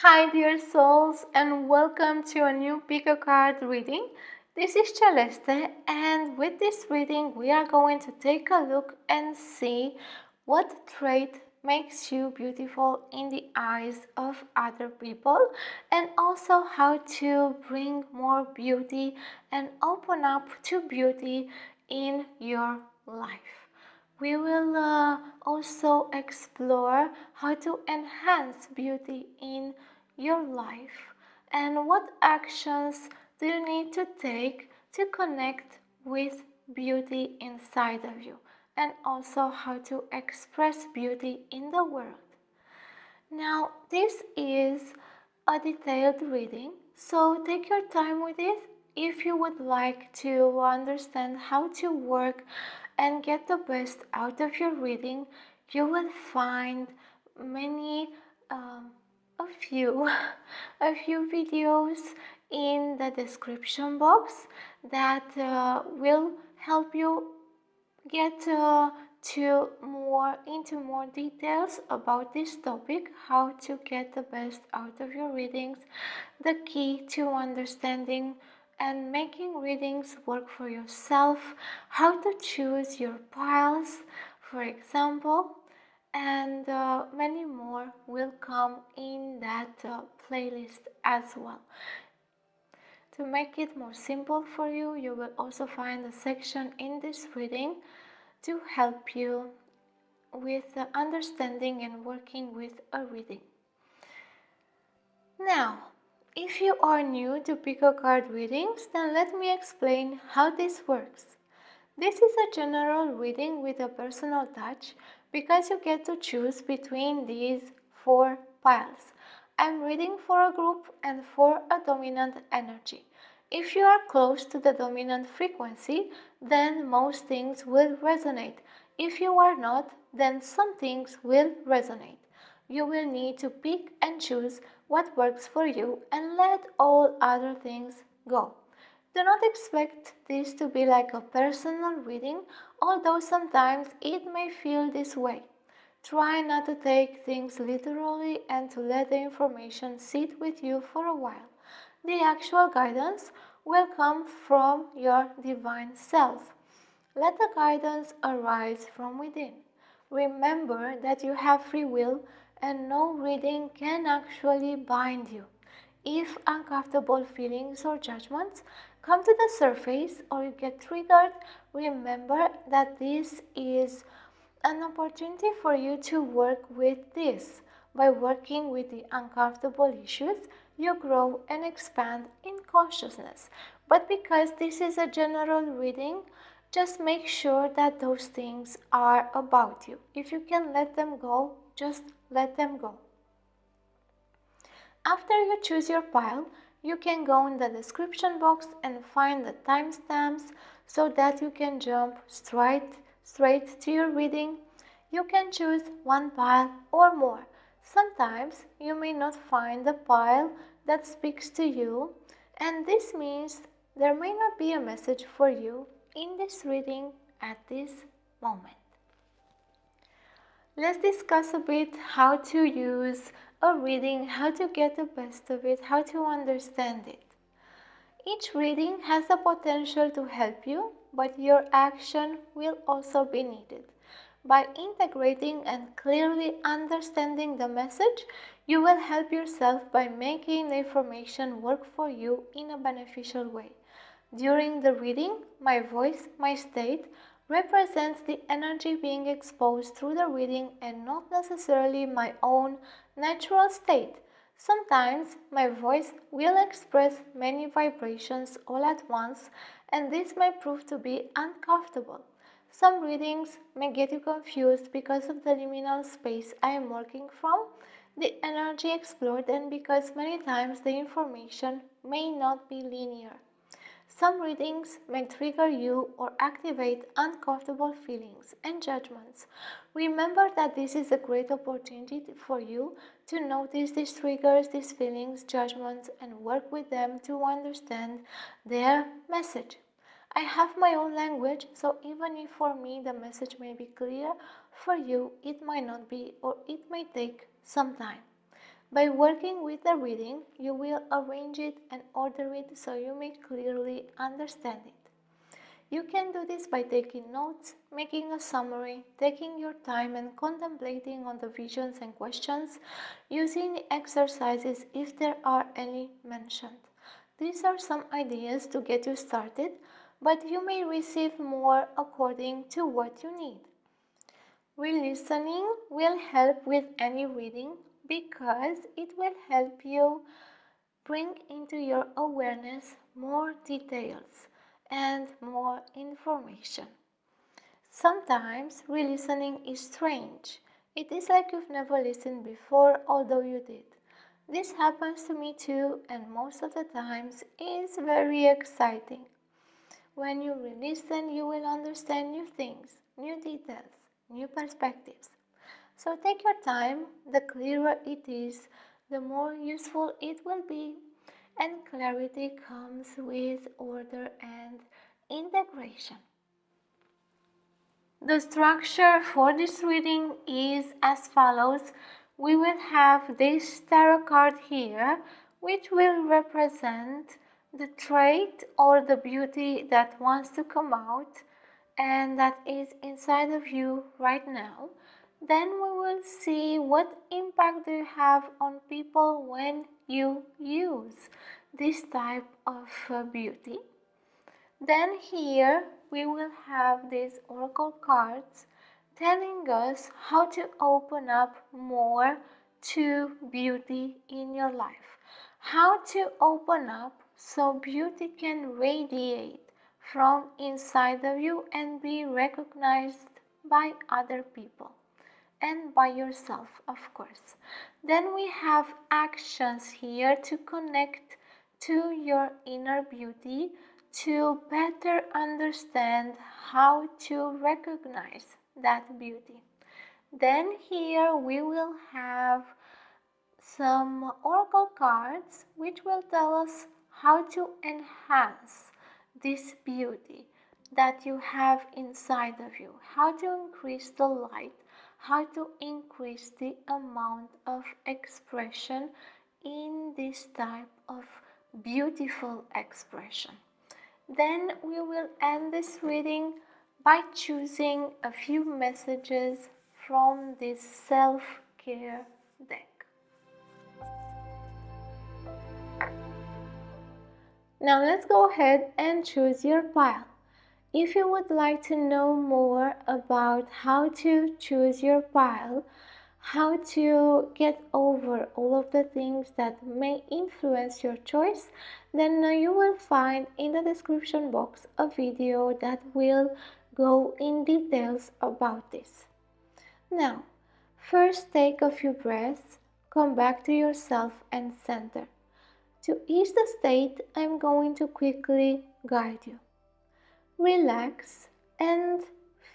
Hi dear souls, and welcome to a new pick a card reading. This is Celeste, and with this reading we are going to take a look and see what trait makes you beautiful in the eyes of other people, and also how to bring more beauty and open up to beauty in your life. We will also explore how to enhance beauty in your life and what actions do you need to take to connect with beauty inside of you, and also how to express beauty in the world. Now, this is a detailed reading, so take your time with it. If you would like to understand how to work and get the best out of your reading, you will find many, a few, a few videos in the description box that will help you get into more details about this topic, how to get the best out of your readings, the key to understanding and making readings work for yourself, how to choose your piles, for example, and many more will come in that playlist as well. To make it more simple for you, you will also find a section in this reading to help you with understanding and working with a reading. Now, if you are new to pick a card readings, then let me explain how this works. This is a general reading with a personal touch because you get to choose between these four piles. I'm reading for a group and for a dominant energy. If you are close to the dominant frequency, then most things will resonate. If you are not, then some things will resonate. You will need to pick and choose what works for you and let all other things go. Do not expect this to be like a personal reading, although sometimes it may feel this way. Try not to take things literally and to let the information sit with you for a while. The actual guidance will come from your divine self. Let the guidance arise from within. Remember that you have free will and no reading can actually bind you. If uncomfortable feelings or judgments come to the surface or you get triggered, remember that this is an opportunity for you to work with this. By working with the uncomfortable issues, you grow and expand in consciousness. But because this is a general reading, just make sure that those things are about you. If you can let them go, just let them go. After you choose your pile, you can go in the description box and find the timestamps so that you can jump straight to your reading. You can choose one pile or more. Sometimes you may not find the pile that speaks to you, and this means there may not be a message for you in this reading at this moment. Let's discuss a bit how to use a reading, how to get the best of it, how to understand it. Each reading has the potential to help you, but your action will also be needed. By integrating and clearly understanding the message, you will help yourself by making the information work for you in a beneficial way. During the reading, my voice, my state, represents the energy being exposed through the reading and not necessarily my own natural state. Sometimes my voice will express many vibrations all at once, and this may prove to be uncomfortable. Some readings may get you confused because of the liminal space I am working from, the energy explored, and because many times the information may not be linear. Some readings may trigger you or activate uncomfortable feelings and judgments. Remember that this is a great opportunity for you to notice these triggers, these feelings, judgments, and work with them to understand their message. I have my own language, so even if for me the message may be clear, for you it might not be, or it may take some time. By working with the reading, you will arrange it and order it so you may clearly understand it. You can do this by taking notes, making a summary, taking your time and contemplating on the visions and questions, using the exercises if there are any mentioned. These are some ideas to get you started, but you may receive more according to what you need. Re-listening will help with any reading because it will help you bring into your awareness more details and more information. Sometimes re-listening is strange. It is like you've never listened before, although you did. This happens to me too, and most of the times is very exciting. When you re-listen, you will understand new things, new details, new perspectives. So take your time, the clearer it is, the more useful it will be, and clarity comes with order and integration. The structure for this reading is as follows. We will have this tarot card here, which will represent the trait or the beauty that wants to come out and that is inside of you right now. Then we will see what impact do you have on people when you use this type of beauty. Then here we will have these oracle cards telling us how to open up more to beauty in your life. How to open up so beauty can radiate from inside of you and be recognized by other people and by yourself, of course. Then we have actions here to connect to your inner beauty to better understand how to recognize that beauty. Then here we will have some oracle cards which will tell us how to enhance this beauty that you have inside of you, how to increase the light, how to increase the amount of expression in this type of beautiful expression. Then we will end this reading by choosing a few messages from this self-care deck. Now let's go ahead and choose your pile. If you would like to know more about how to choose your pile, how to get over all of the things that may influence your choice, then you will find in the description box a video that will go in details about this. Now, first take a few breaths, come back to yourself and center. To ease the state, I'm going to quickly guide you. Relax and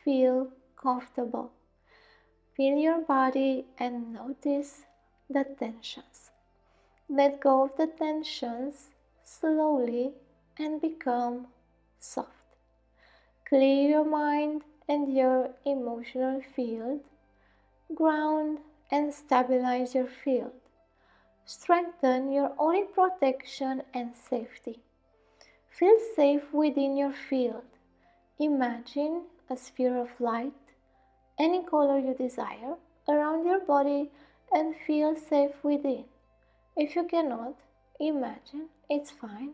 feel comfortable. Feel your body and notice the tensions. Let go of the tensions slowly and become soft. Clear your mind and your emotional field. Ground and stabilize your field. Strengthen your own protection and safety. Feel safe within your field. Imagine a sphere of light, any color you desire, around your body and feel safe within. If you cannot imagine, it's fine.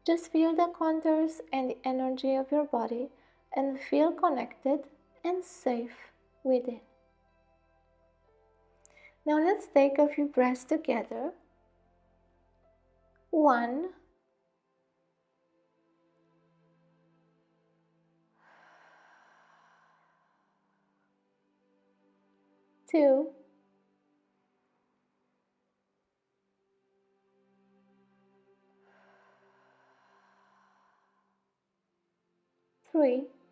Just feel the contours and the energy of your body and feel connected and safe within. Now let's take a few breaths together. 1, 2, 3, 4.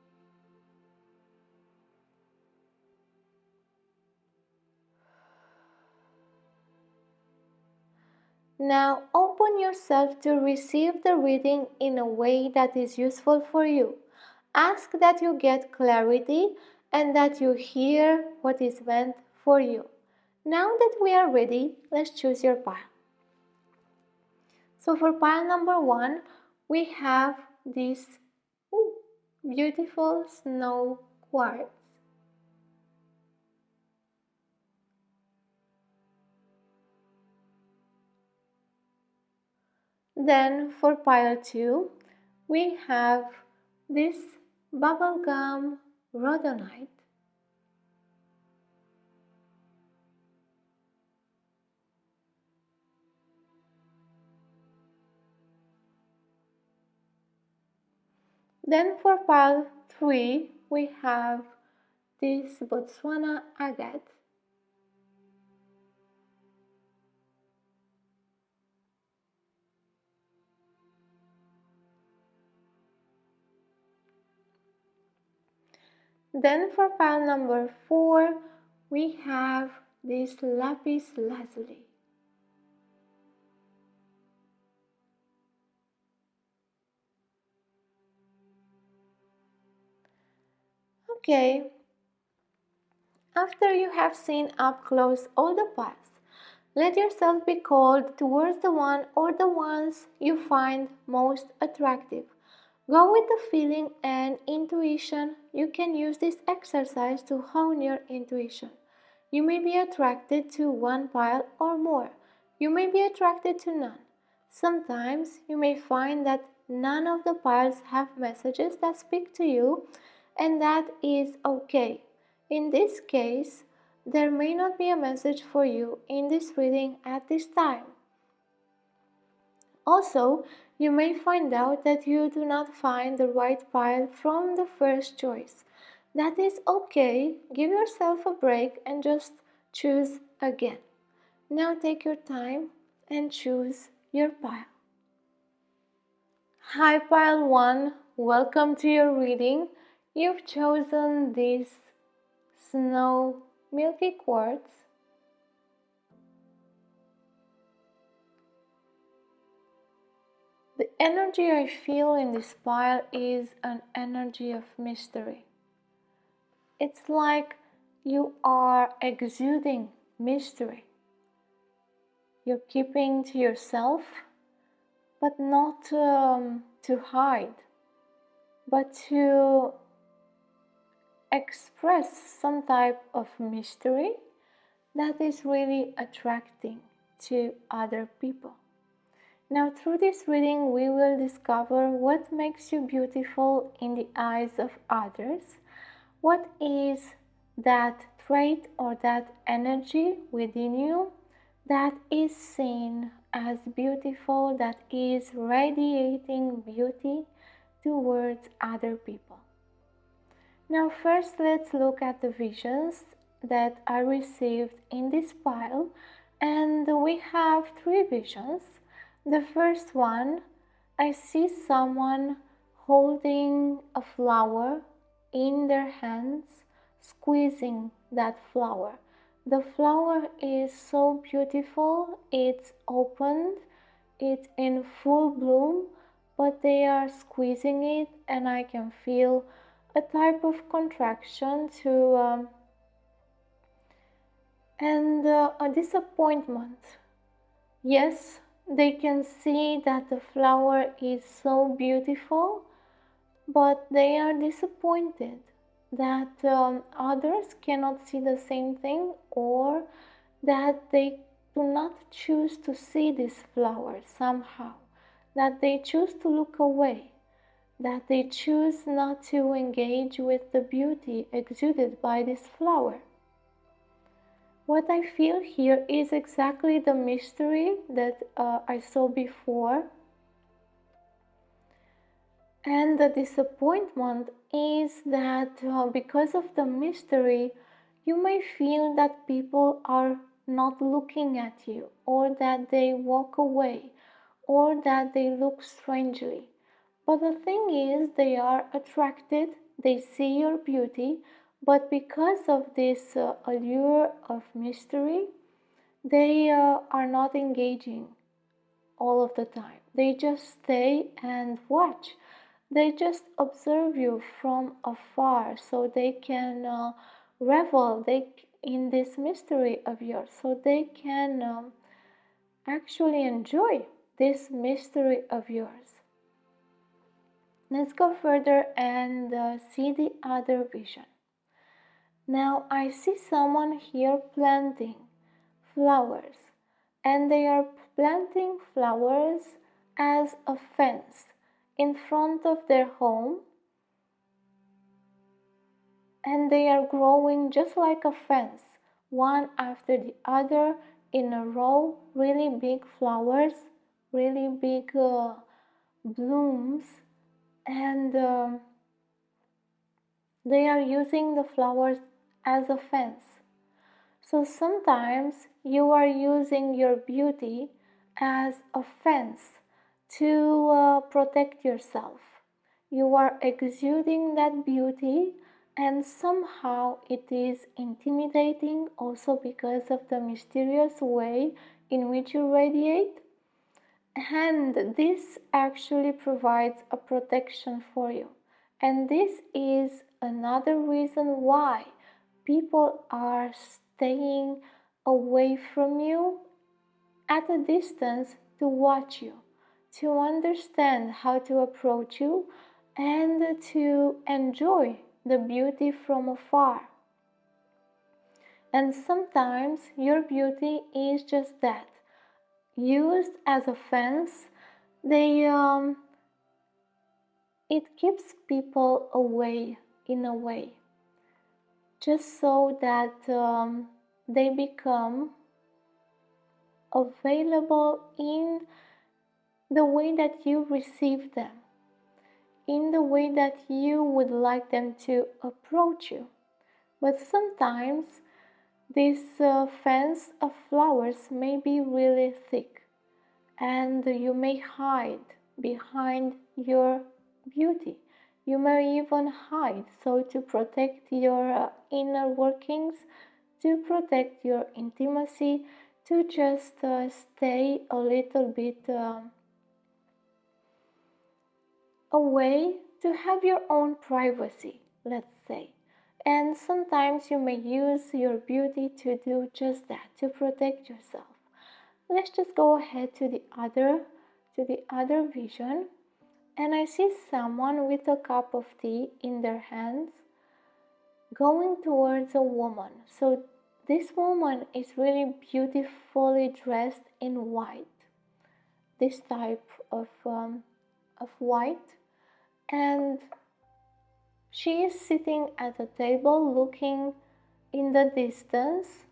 Now open yourself to receive the reading in a way that is useful for you. Ask that you get clarity and that you hear what is meant for you. Now that we are ready, let's choose your pile. So for pile number 1, we have this beautiful snow quartz. Then for pile 2, we have this bubblegum rhodonite. Then for pile 3, we have this Botswana agate. Then for pile number 4, we have this lapis lazuli. Okay, after you have seen up close all the piles, let yourself be called towards the one or the ones you find most attractive. Go with the feeling and intuition. You can use this exercise to hone your intuition. You may be attracted to one pile or more. You may be attracted to none. Sometimes you may find that none of the piles have messages that speak to you, and that is okay. In this case, there may not be a message for you in this reading at this time. Also, you may find out that you do not find the right pile from the first choice. That is okay. Give yourself a break and just choose again. Now take your time and choose your pile. Hi pile 1, welcome to your reading. You've chosen this snow milky quartz. The energy I feel in this pile is an energy of mystery. It's like you are exuding mystery. You're keeping to yourself, but not to hide, but to express some type of mystery that is really attracting to other people. Now, through this reading, we will discover what makes you beautiful in the eyes of others. What is that trait or that energy within you that is seen as beautiful, that is radiating beauty towards other people? Now, first, let's look at the visions that I received in this pile, and we have 3 visions. The first one, I see someone holding a flower in their hands, squeezing that flower. The flower is so beautiful, it's opened, it's in full bloom, but they are squeezing it, and I can feel a type of contraction to and a disappointment. Yes, they can see that the flower is so beautiful, but they are disappointed that others cannot see the same thing, or that they do not choose to see this flower somehow, that they choose to look away, that they choose not to engage with the beauty exuded by this flower. What I feel here is exactly the mystery that I saw before. And the disappointment is that because of the mystery, you may feel that people are not looking at you, or that they walk away, or that they look strangely. But the thing is, they are attracted, they see your beauty, but because of this allure of mystery, they are not engaging all of the time. They just stay and watch. They just observe you from afar, so they can revel. in this mystery of yours, so they can actually enjoy this mystery of yours. Let's go further and see the other vision. Now I see someone here planting flowers, and they are planting flowers as a fence in front of their home, and they are growing just like a fence, one after the other in a row, really big flowers, really big blooms, and they are using the flowers as a fence. So sometimes you are using your beauty as a fence to protect yourself. You are exuding that beauty, and somehow it is intimidating also because of the mysterious way in which you radiate. And this actually provides a protection for you. And this is another reason why people are staying away from you at a distance to watch you, to understand how to approach you, and to enjoy the beauty from afar. And sometimes your beauty is just that, used as a fence. It keeps people away in a way, just so that they become available in the way that you receive them, in the way that you would like them to approach you. But sometimes this fence of flowers may be really thick, and you may hide behind your beauty. You may even hide so to protect your inner workings, to protect your intimacy, to just stay a little bit away, to have your own privacy, let's say. And sometimes you may use your beauty to do just that, to protect yourself. Let's just go ahead to the other vision, and I see someone with a cup of tea in their hands going towards a woman. So this woman is really beautifully dressed in white, this type of white, and she is sitting at a table looking in the distance,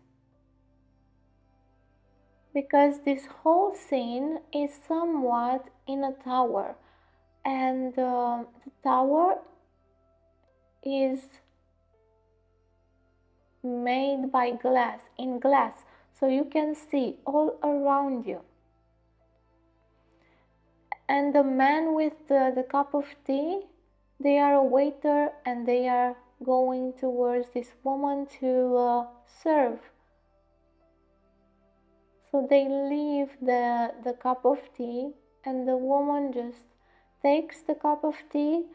because this whole scene is somewhat in a tower, and the tower is made by glass, in glass, so you can see all around you. And the man with the cup of tea, they are a waiter, and they are going towards this woman to serve. So they leave the cup of tea, and the woman just takes the cup of tea,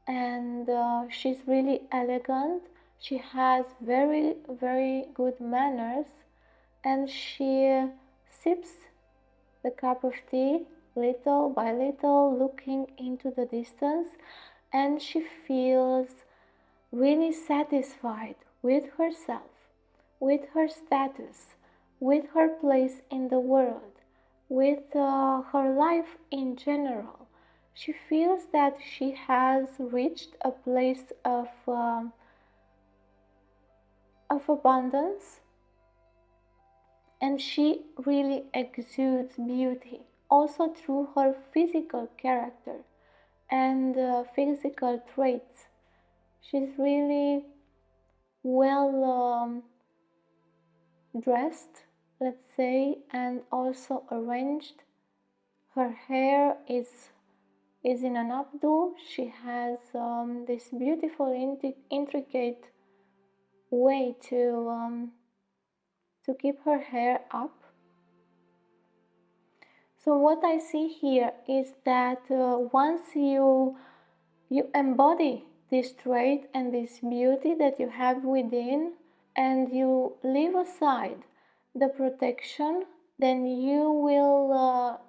and she's really elegant. She has very, very good manners, and she sips the cup of tea little by little, looking into the distance, and she feels really satisfied with herself, with her status, with her place in the world, with her life in general. She feels that she has reached a place of abundance, and she really exudes beauty, also through her physical character and physical traits. She's really well dressed, let's say, and also arranged. Her hair is in an updo. She has this beautiful, intricate way to keep her hair up. So what I see here is that once you embody this trait and this beauty that you have within, and you leave aside the protection, then you will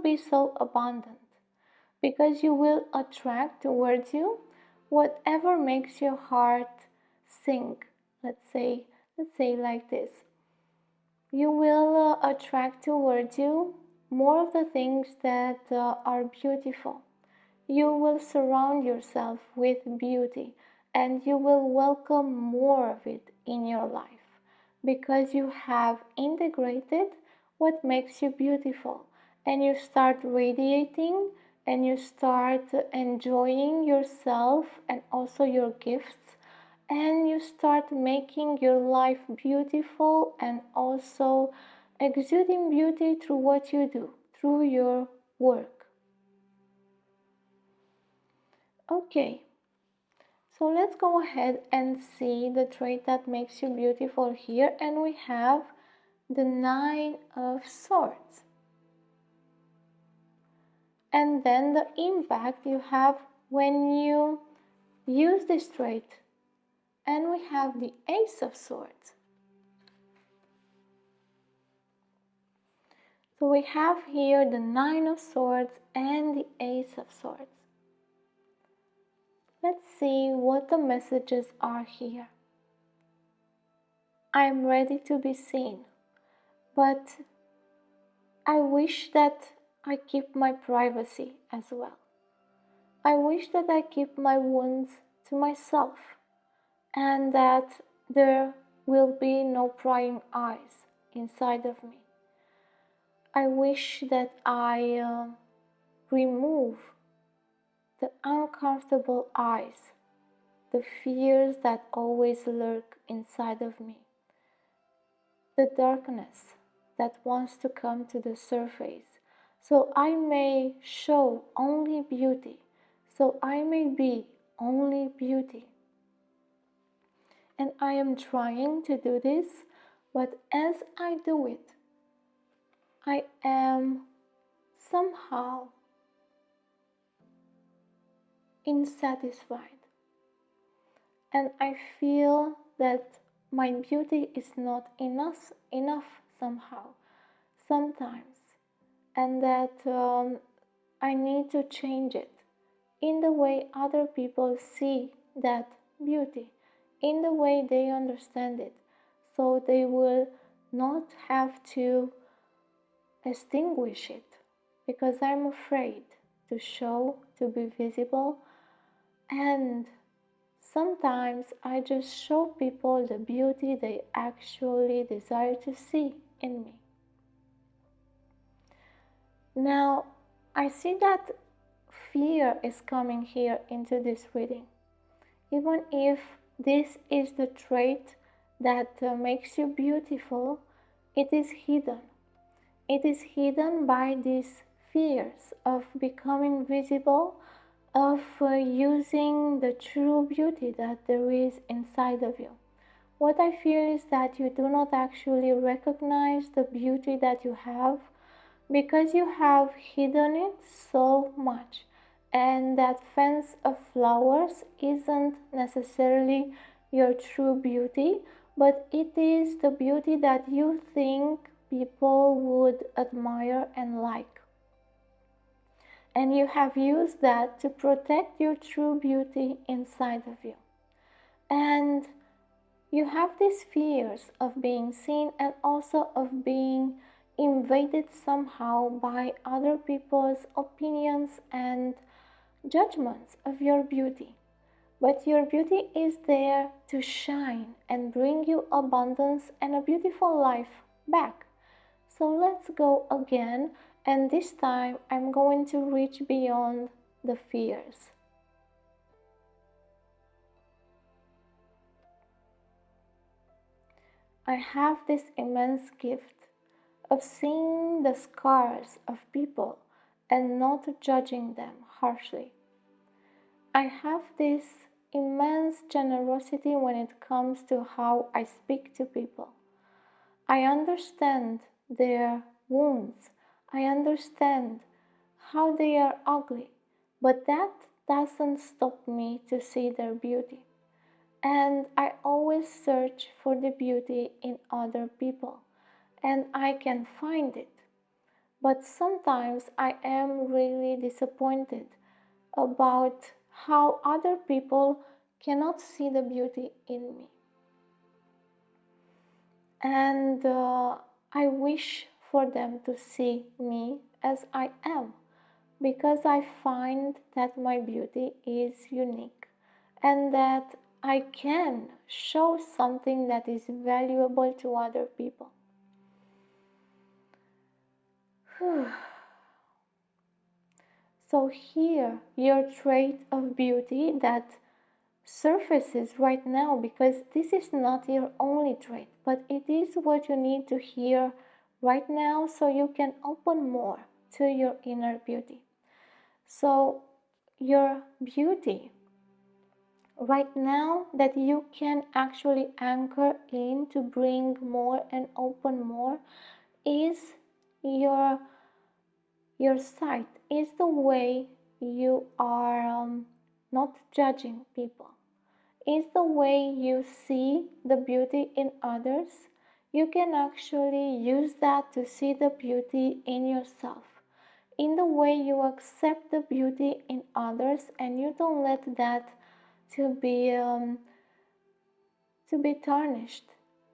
be so abundant, because you will attract towards you whatever makes your heart sing. Let's say like this. You will attract towards you more of the things that are beautiful. You will surround yourself with beauty, and you will welcome more of it in your life, because you have integrated what makes you beautiful, and you start radiating, and you start enjoying yourself and also your gifts, and you start making your life beautiful and also exuding beauty through what you do, through your work. Okay, so let's go ahead and see the trait that makes you beautiful here, and we have the Nine of Swords. And then the impact you have when you use this trait, and we have the Ace of Swords. So we have here the Nine of Swords and the Ace of Swords. Let's see what the messages are here. I'm ready to be seen, but I wish that I keep my privacy as well. I wish that I keep my wounds to myself, and that there will be no prying eyes inside of me. I wish that I remove the uncomfortable eyes, the fears that always lurk inside of me, the darkness that wants to come to the surface, so I may show only beauty, so I may be only beauty. And I am trying to do this, but as I do it, I am somehow insatisfied, and I feel that my beauty is not enough somehow, sometimes, and that I need to change it in the way other people see that beauty, in the way they understand it, so they will not have to extinguish it, because I'm afraid to show, to be visible, and sometimes I just show people the beauty they actually desire to see in me. Now, I see that fear is coming here into this reading. Even if this is the trait that makes you beautiful, it is hidden. It is hidden by these fears of becoming visible, of using the true beauty that there is inside of you. What I feel is that you do not actually recognize the beauty that you have, because you have hidden it so much, and that fence of flowers isn't necessarily your true beauty, but it is the beauty that you think people would admire and like. And you have used that to protect your true beauty inside of you. And you have these fears of being seen, and also of being invaded somehow by other people's opinions and judgments of your beauty. But your beauty is there to shine and bring you abundance and a beautiful life back. So let's go again, and this time I'm going to reach beyond the fears. I have this immense gift of seeing the scars of people and not judging them harshly. I have this immense generosity when it comes to how I speak to people. I understand their wounds. I understand how they are ugly, but that doesn't stop me to see their beauty. and I always search for the beauty in other people, and I can find it. But sometimes I am really disappointed about how other people cannot see the beauty in me. And I wish for them to see me as I am, because I find that my beauty is unique and that I can show something that is valuable to other people. So here, your trait of beauty that surfaces right now, because this is not your only trait, but it is what you need to hear right now so you can open more to your inner beauty. So your beauty right now that you can actually anchor in to bring more and open more is your sight, is the way you are not judging people, is the way you see the beauty in others. You can actually use that to see the beauty in yourself, in the way you accept the beauty in others, and you don't let that to be tarnished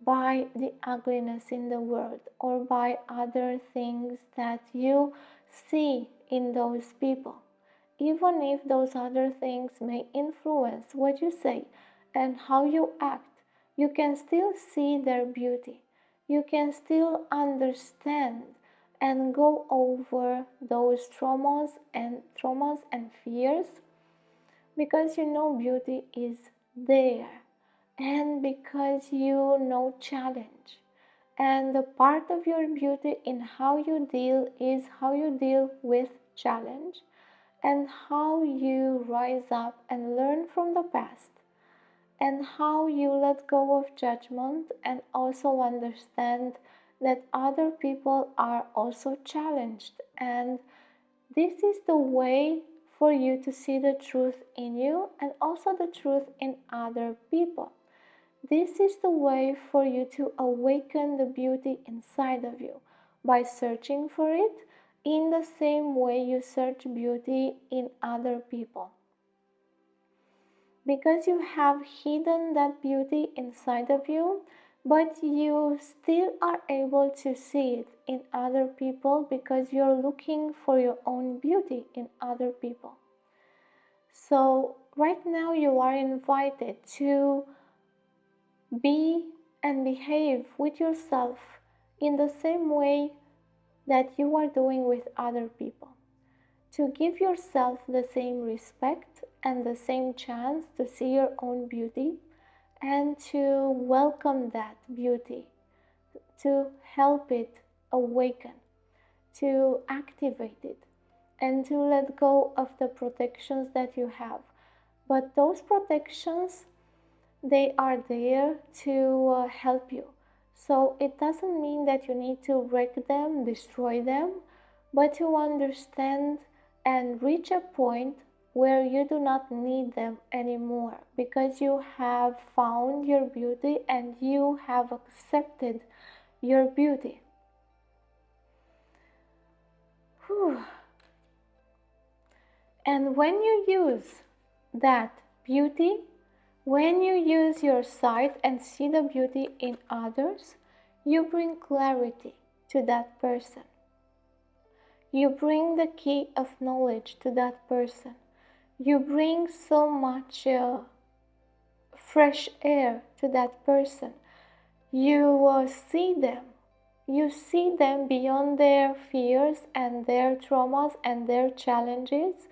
by the ugliness in the world or by other things that you see in those people. Even if those other things may influence what you say and how you act, you can still see their beauty. You can still understand and go over those traumas and fears, because you know beauty is there, and because you know challenge. And the part of your beauty in how you deal is how you deal with challenge and how you rise up and learn from the past, and how you let go of judgment and also understand that other people are also challenged. And this is the way for you to see the truth in you and also the truth in other people. This is the way for you to awaken the beauty inside of you by searching for it in the same way you search beauty in other people. Because you have hidden that beauty inside of you, but you still are able to see it in other people because you're looking for your own beauty in other people. So, right now, you are invited to be and behave with yourself in the same way that you are doing with other people. To give yourself the same respect and the same chance to see your own beauty, and to welcome that beauty, to help it awaken, to activate it, and to let go of the protections that you have. But those protections, they are there to help you. So it doesn't mean that you need to wreck them, destroy them, but to understand and reach a point where you do not need them anymore, because you have found your beauty and you have accepted your beauty. Whew. And when you use that beauty, when you use your sight and see the beauty in others, you bring clarity to that person. You bring the key of knowledge to that person. You bring so much fresh air to that person. You see them. You see them beyond their fears and their traumas and their challenges,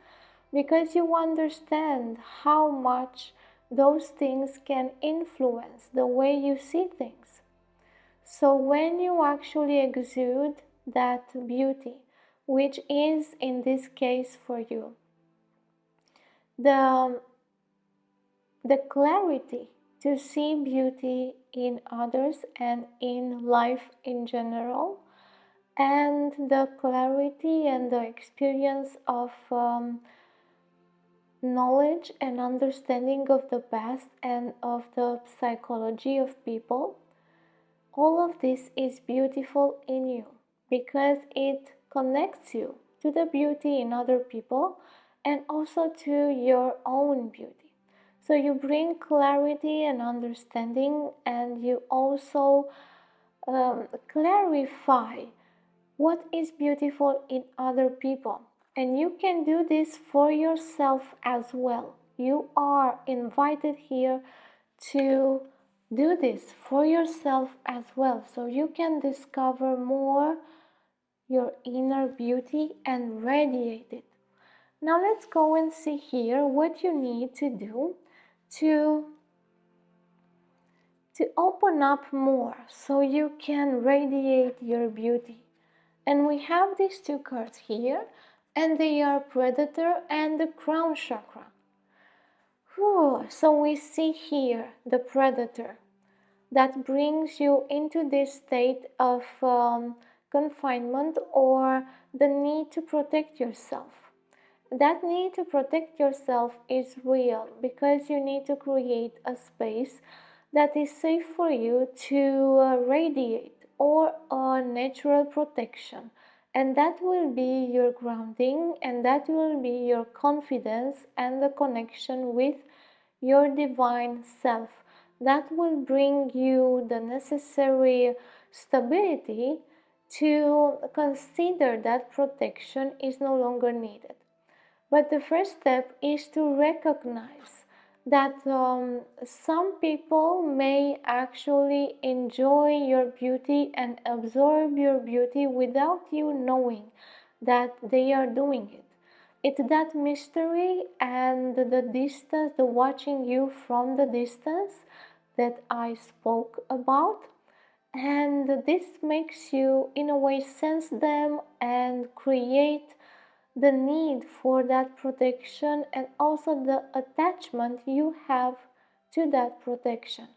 because you understand how much those things can influence the way you see things. So when you actually exude that beauty, which is in this case for you, the clarity to see beauty in others and in life in general, and the clarity and the experience of knowledge and understanding of the past and of the psychology of people, all of this is beautiful in you because it connects you to the beauty in other people and also to your own beauty. So you bring clarity and understanding, and you also clarify what is beautiful in other people. And you can do this for yourself as well. You are invited here to do this for yourself as well, so you can discover more your inner beauty and radiate it. Now let's go and see here what you need to do to open up more so you can radiate your beauty. And we have these two cards here, and they are Predator and the Crown Chakra. So we see here the Predator that brings you into this state of confinement or the need to protect yourself. That need to protect yourself is real because you need to create a space that is safe for you to radiate or a natural protection. And that will be your grounding, and that will be your confidence and the connection with your divine self. That will bring you the necessary stability to consider that protection is no longer needed. But the first step is to recognize that some people may actually enjoy your beauty and absorb your beauty without you knowing that they are doing it. It's that mystery and the distance, the watching you from the distance that I spoke about. And this makes you, in a way, sense them and create the need for that protection and also the attachment you have to that protection.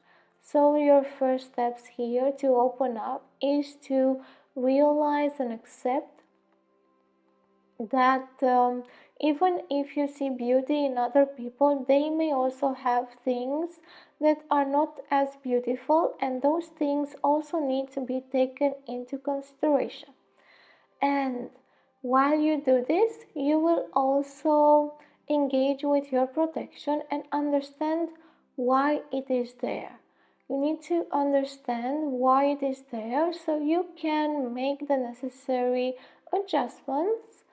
So, your first steps here to open up is to realize and accept that even if you see beauty in other people, they may also have things that are not as beautiful, and those things also need to be taken into consideration. And while you do this, you will also engage with your protection and understand why it is there. You need to understand why it is there so you can make the necessary adjustments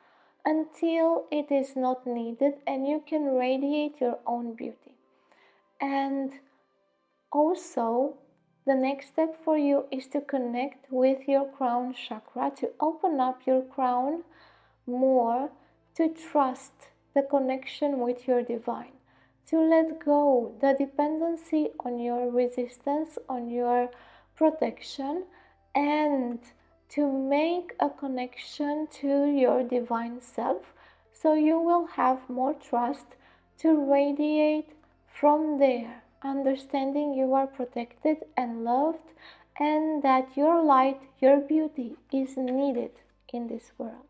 until it is not needed and you can radiate your own beauty. And also, the next step for you is to connect with your crown chakra, to open up your crown more, to trust the connection with your divine, to let go the dependency on your resistance, on your protection, and to make a connection to your divine self, so you will have more trust to radiate from there, understanding you are protected and loved, and that your light, your beauty is needed in this world.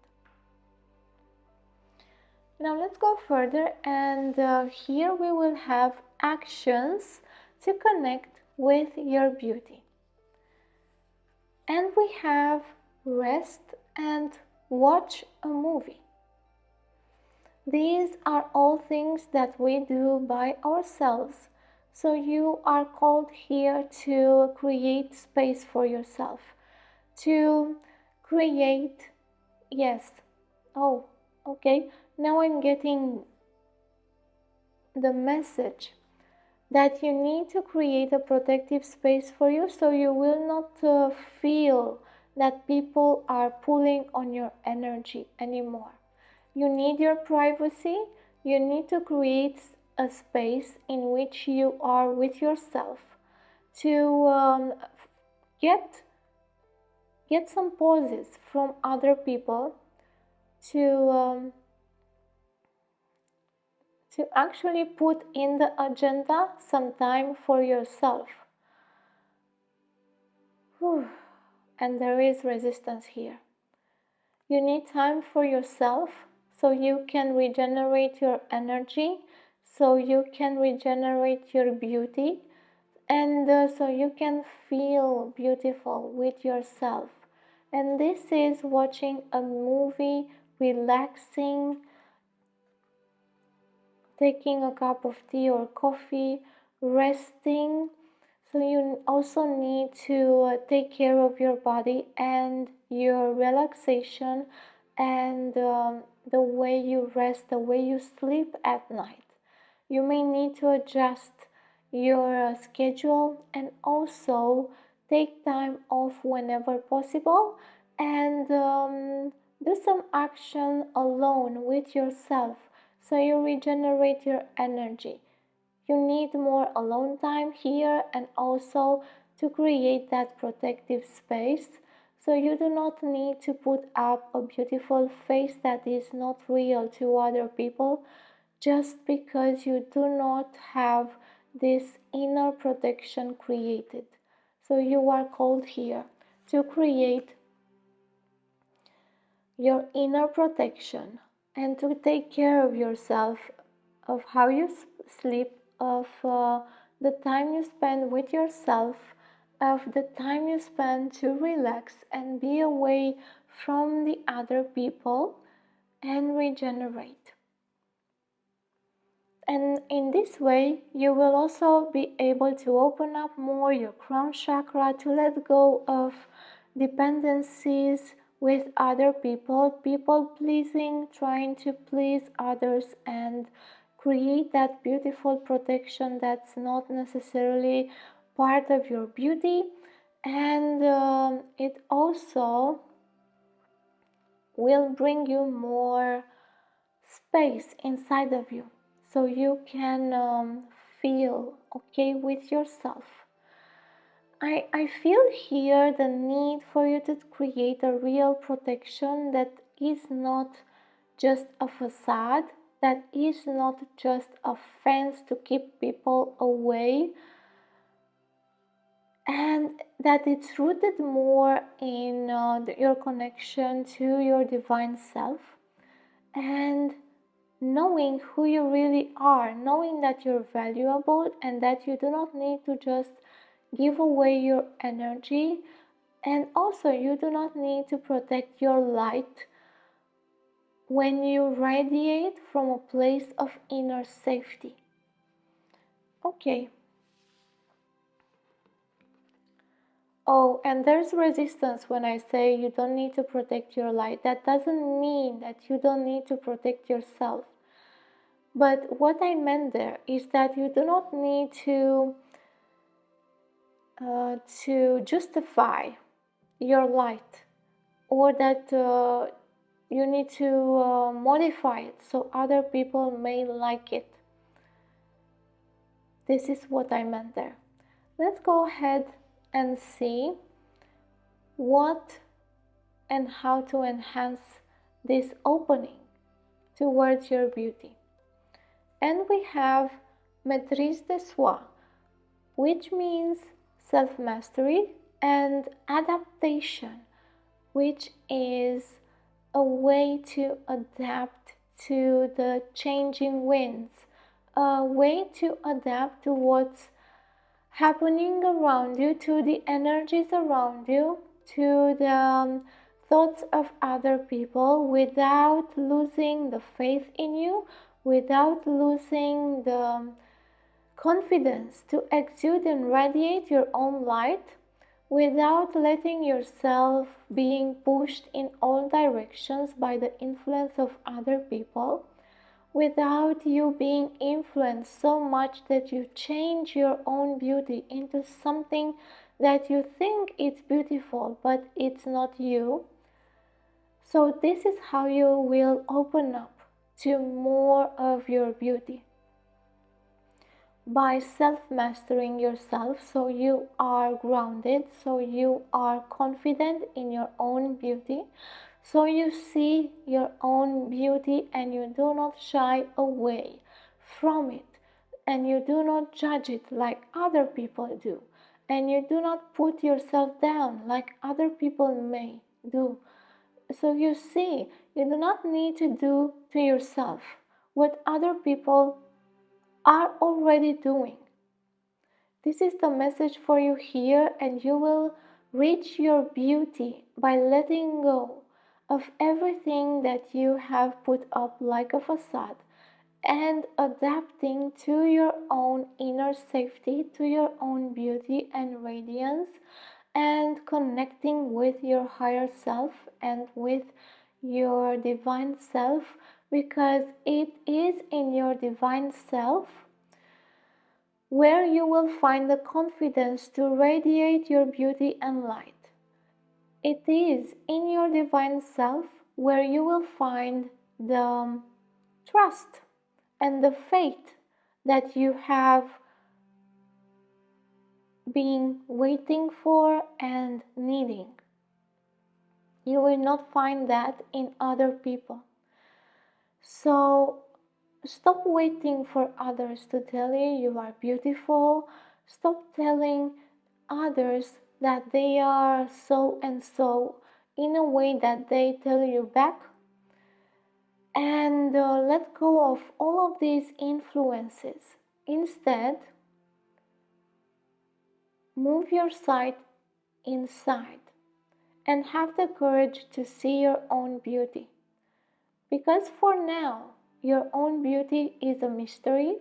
Now let's go further, and here we will have actions to connect with your beauty. And we have rest and watch a movie. These are all things that we do by ourselves. So you are called here to create space for yourself. To create, yes, oh, okay, now I'm getting the message that you need to create a protective space for you so you will not feel that people are pulling on your energy anymore. You need your privacy. You need to create a space in which you are with yourself to get some pauses from other people to actually put in the agenda some time for yourself. And there is resistance here. You need time for yourself so you can regenerate your energy, so you can regenerate your beauty, and so you can feel beautiful with yourself. And this is watching a movie, relaxing, taking a cup of tea or coffee, resting. So you also need to take care of your body and your relaxation, and the way you rest, the way you sleep at night. You may need to adjust your schedule, and also take time off whenever possible, and do some action alone with yourself so you regenerate your energy. You need more alone time here, and also to create that protective space. So you do not need to put up a beautiful face that is not real to other people, just because you do not have this inner protection created. So you are called here to create your inner protection and to take care of yourself, of how you sleep, of the time you spend with yourself, of the time you spend to relax and be away from the other people and regenerate. And in this way, you will also be able to open up more your crown chakra, to let go of dependencies with other people, people pleasing, trying to please others, and create that beautiful protection that's not necessarily part of your beauty. And it also will bring you more space inside of you, so you can feel okay with yourself. I feel here the need for you to create a real protection that is not just a facade, that is not just a fence to keep people away, and that it's rooted more in your connection to your divine self, and knowing who you really are, knowing that you're valuable and that you do not need to just give away your energy, and also you do not need to protect your light when you radiate from a place of inner safety. Okay. Oh, and there's resistance when I say you don't need to protect your light. That doesn't mean that you don't need to protect yourself. But what I meant there is that you do not need to justify your light, or that you need to modify it so other people may like it. This is what I meant there. Let's go ahead and see what and how to enhance this opening towards your beauty. And we have maîtrise de soi, which means self-mastery, and adaptation, which is a way to adapt to the changing winds, a way to adapt to what's happening around you, to the energies around you, to the thoughts of other people, without losing the faith in you, without losing the confidence to exude and radiate your own light, without letting yourself being pushed in all directions by the influence of other people, without you being influenced so much that you change your own beauty into something that you think it's beautiful but it's not you. So this is how you will open up to more of your beauty, by self-mastering yourself, so you are grounded, so you are confident in your own beauty, so you see your own beauty and you do not shy away from it, and you do not judge it like other people do, and you do not put yourself down like other people may do. So you see, you do not need to do to yourself what other people are already doing. This is the message for you here, and you will reach your beauty by letting go of everything that you have put up like a facade and adapting to your own inner safety, to your own beauty and radiance, and connecting with your higher self and with your divine self, because it is in your divine self where you will find the confidence to radiate your beauty and light. It is in your divine self where you will find the trust and the faith that you have been waiting for and needing. You will not find that in other people. So stop waiting for others to tell you you are beautiful. Stop telling others that they are so and so in a way that they tell you back. And let go of all of these influences. Instead, move your sight inside and have the courage to see your own beauty. Because for now, your own beauty is a mystery,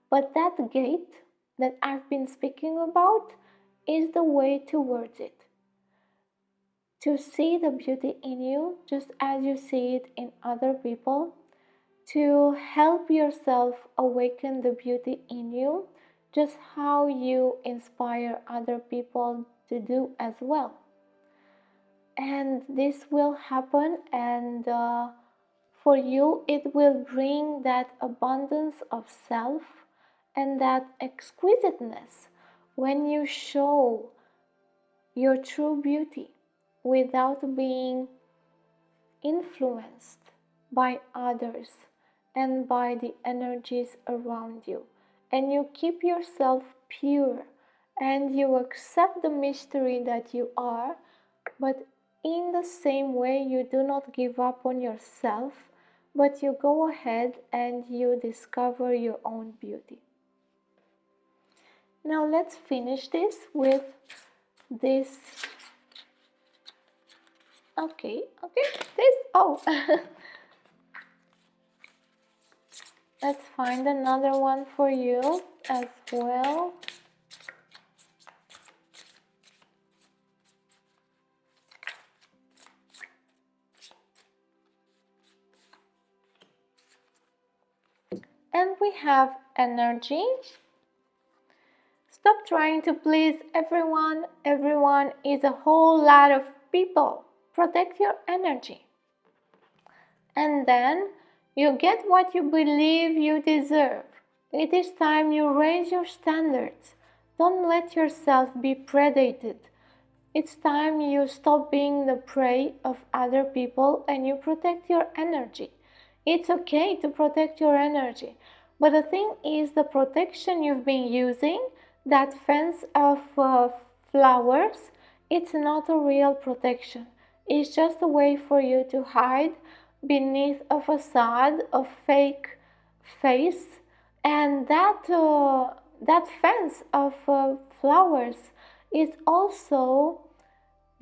but that gate that I've been speaking about is the way towards it. To see the beauty in you just as you see it in other people, to help yourself awaken the beauty in you, just how you inspire other people to do as well. And this will happen, and for you it will bring that abundance of self and that exquisiteness when you show your true beauty without being influenced by others and by the energies around you, and you keep yourself pure and you accept the mystery that you are, but in the same way you do not give up on yourself, but you go ahead and you discover your own beauty. Now let's finish this with this. Okay, this, oh. Let's find another one for you as well. And we have energy. Stop trying to please everyone. Everyone is a whole lot of people. Protect your energy. And then you get what you believe you deserve. It is time you raise your standards. Don't let yourself be predated. It's time you stop being the prey of other people and you protect your energy. It's okay to protect your energy. But the thing is, the protection you've been using, that fence of flowers, it's not a real protection. It's just a way for you to hide beneath a facade of fake face. And that fence of flowers is also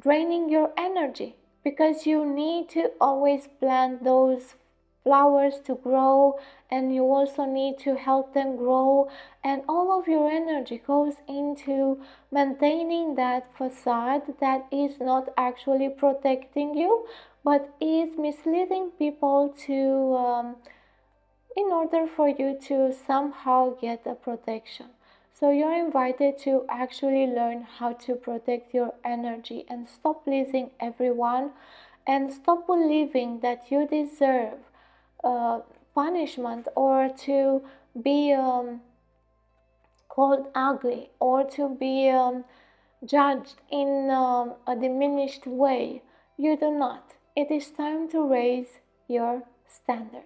draining your energy, because you need to always plant those flowers to grow, and you also need to help them grow, and all of your energy goes into maintaining that facade that is not actually protecting you but is misleading people to in order for you to somehow get a protection. So you're invited to actually learn how to protect your energy and stop pleasing everyone, and stop believing that you deserve punishment or to be called ugly or to be judged in a diminished way. You do not. It is time to raise your standards.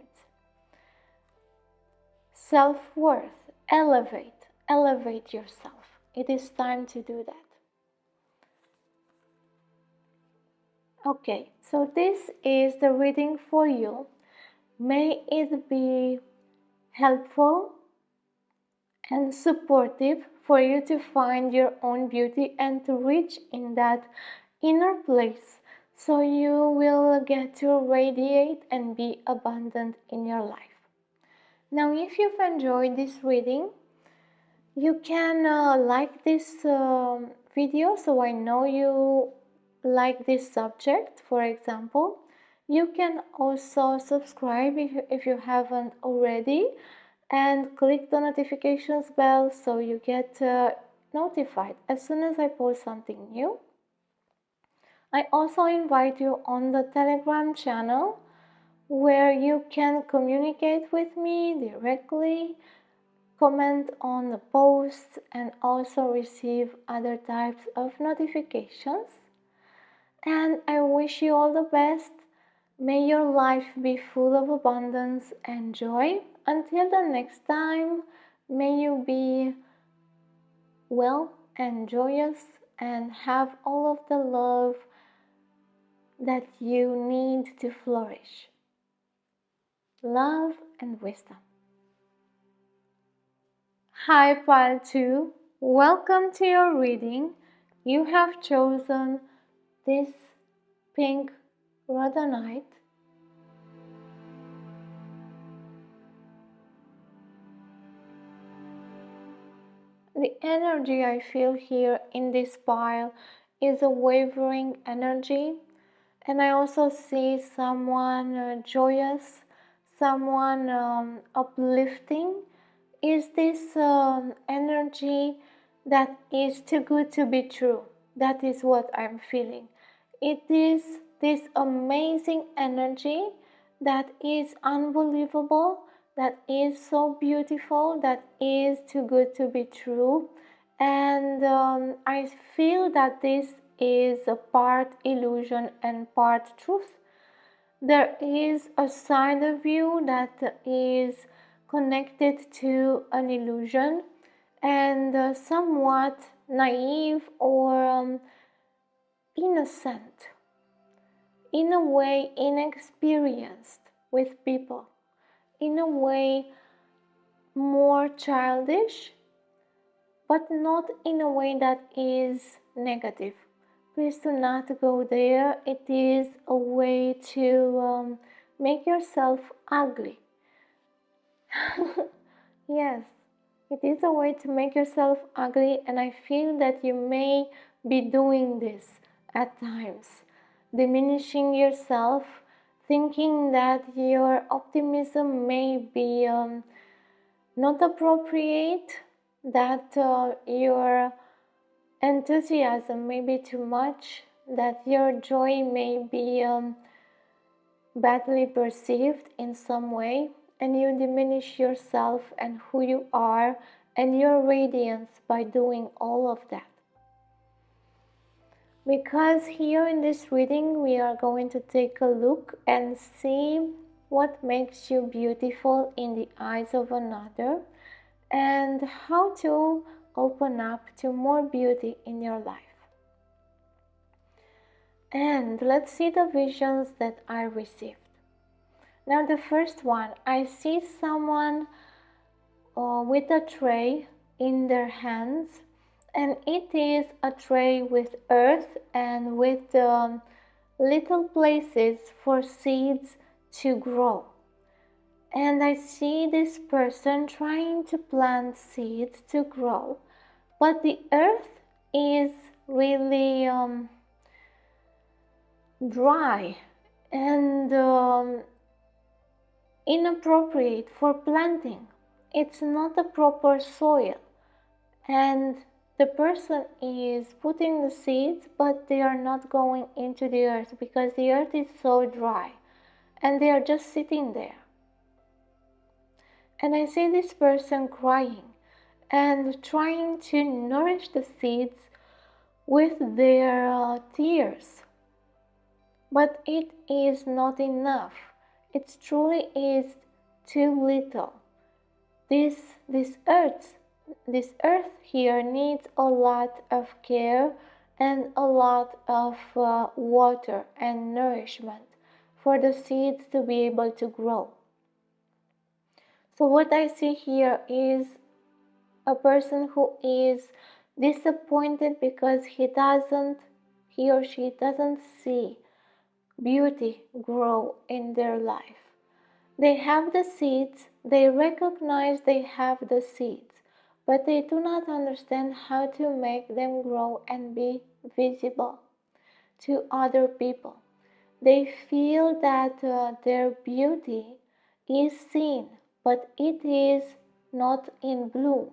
Self-worth, elevate yourself. It is time to do that. Okay, so this is the reading for you. May it be helpful and supportive for you to find your own beauty and to reach in that inner place so you will get to radiate and be abundant in your life. Now, if you've enjoyed this reading, you can like this video so I know you like this subject, for example. You can also subscribe if you haven't already, and click the notifications bell so you get notified as soon as I post something new. I also invite you on the Telegram channel where you can communicate with me directly, comment on the posts, and also receive other types of notifications. And I wish you all the best. May your life be full of abundance and joy. Until the next time, may you be well and joyous and have all of the love that you need to flourish. Love and wisdom. Hi, Pile 2. Welcome to your reading. You have chosen this pink rhodonite. The energy I feel here in this pile is a wavering energy, and I also see someone joyous, someone uplifting. Is this energy that is too good to be true? That is what I'm feeling. It is this amazing energy that is unbelievable, that is so beautiful, that is too good to be true. And I feel that this is a part illusion and part truth. There is a side of you that is connected to an illusion and somewhat naive or innocent, in a way inexperienced with people, in a way more childish, but not in a way that is negative. Please do not go there. It is a way to make yourself ugly. Yes, it is a way to make yourself ugly, and I feel that you may be doing this at times, diminishing yourself, thinking that your optimism may be not appropriate, that your enthusiasm may be too much, that your joy may be badly perceived in some way, and you diminish yourself and who you are and your radiance by doing all of that. Because here in this reading we are going to take a look and see what makes you beautiful in the eyes of another and how to open up to more beauty in your life. And let's see the visions that I received. Now the first one, I see someone with a tray in their hands, and it is a tray with earth and with little places for seeds to grow. And I see this person trying to plant seeds to grow, but the earth is really dry and inappropriate for planting. It's not the proper soil, and the person is putting the seeds, but they are not going into the earth because the earth is so dry and they are just sitting there. And I see this person crying and trying to nourish the seeds with their tears, but it is not enough. It truly is too little. This earth here needs a lot of care and a lot of water and nourishment for the seeds to be able to grow. So, what I see here is a person who is disappointed because he or she doesn't see beauty grow in their life. They have the seeds, they recognize they have the seeds, but they do not understand how to make them grow and be visible to other people. They feel that their beauty is seen, but it is not in bloom.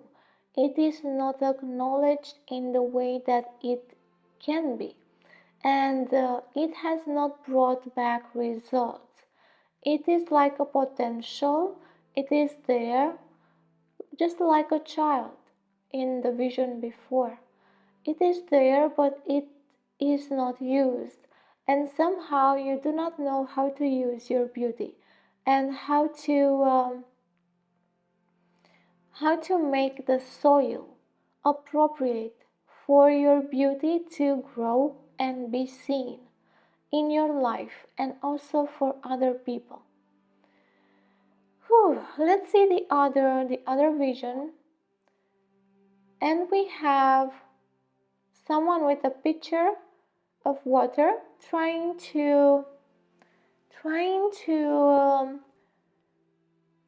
It is not acknowledged in the way that it can be, and it has not brought back results. It is like a potential, it is there, just like a child in the vision before. It is there, but it is not used, and somehow you do not know how to use your beauty and how to make the soil appropriate for your beauty to grow and be seen in your life and also for other people. Let's see the other vision, and we have someone with a pitcher of water trying to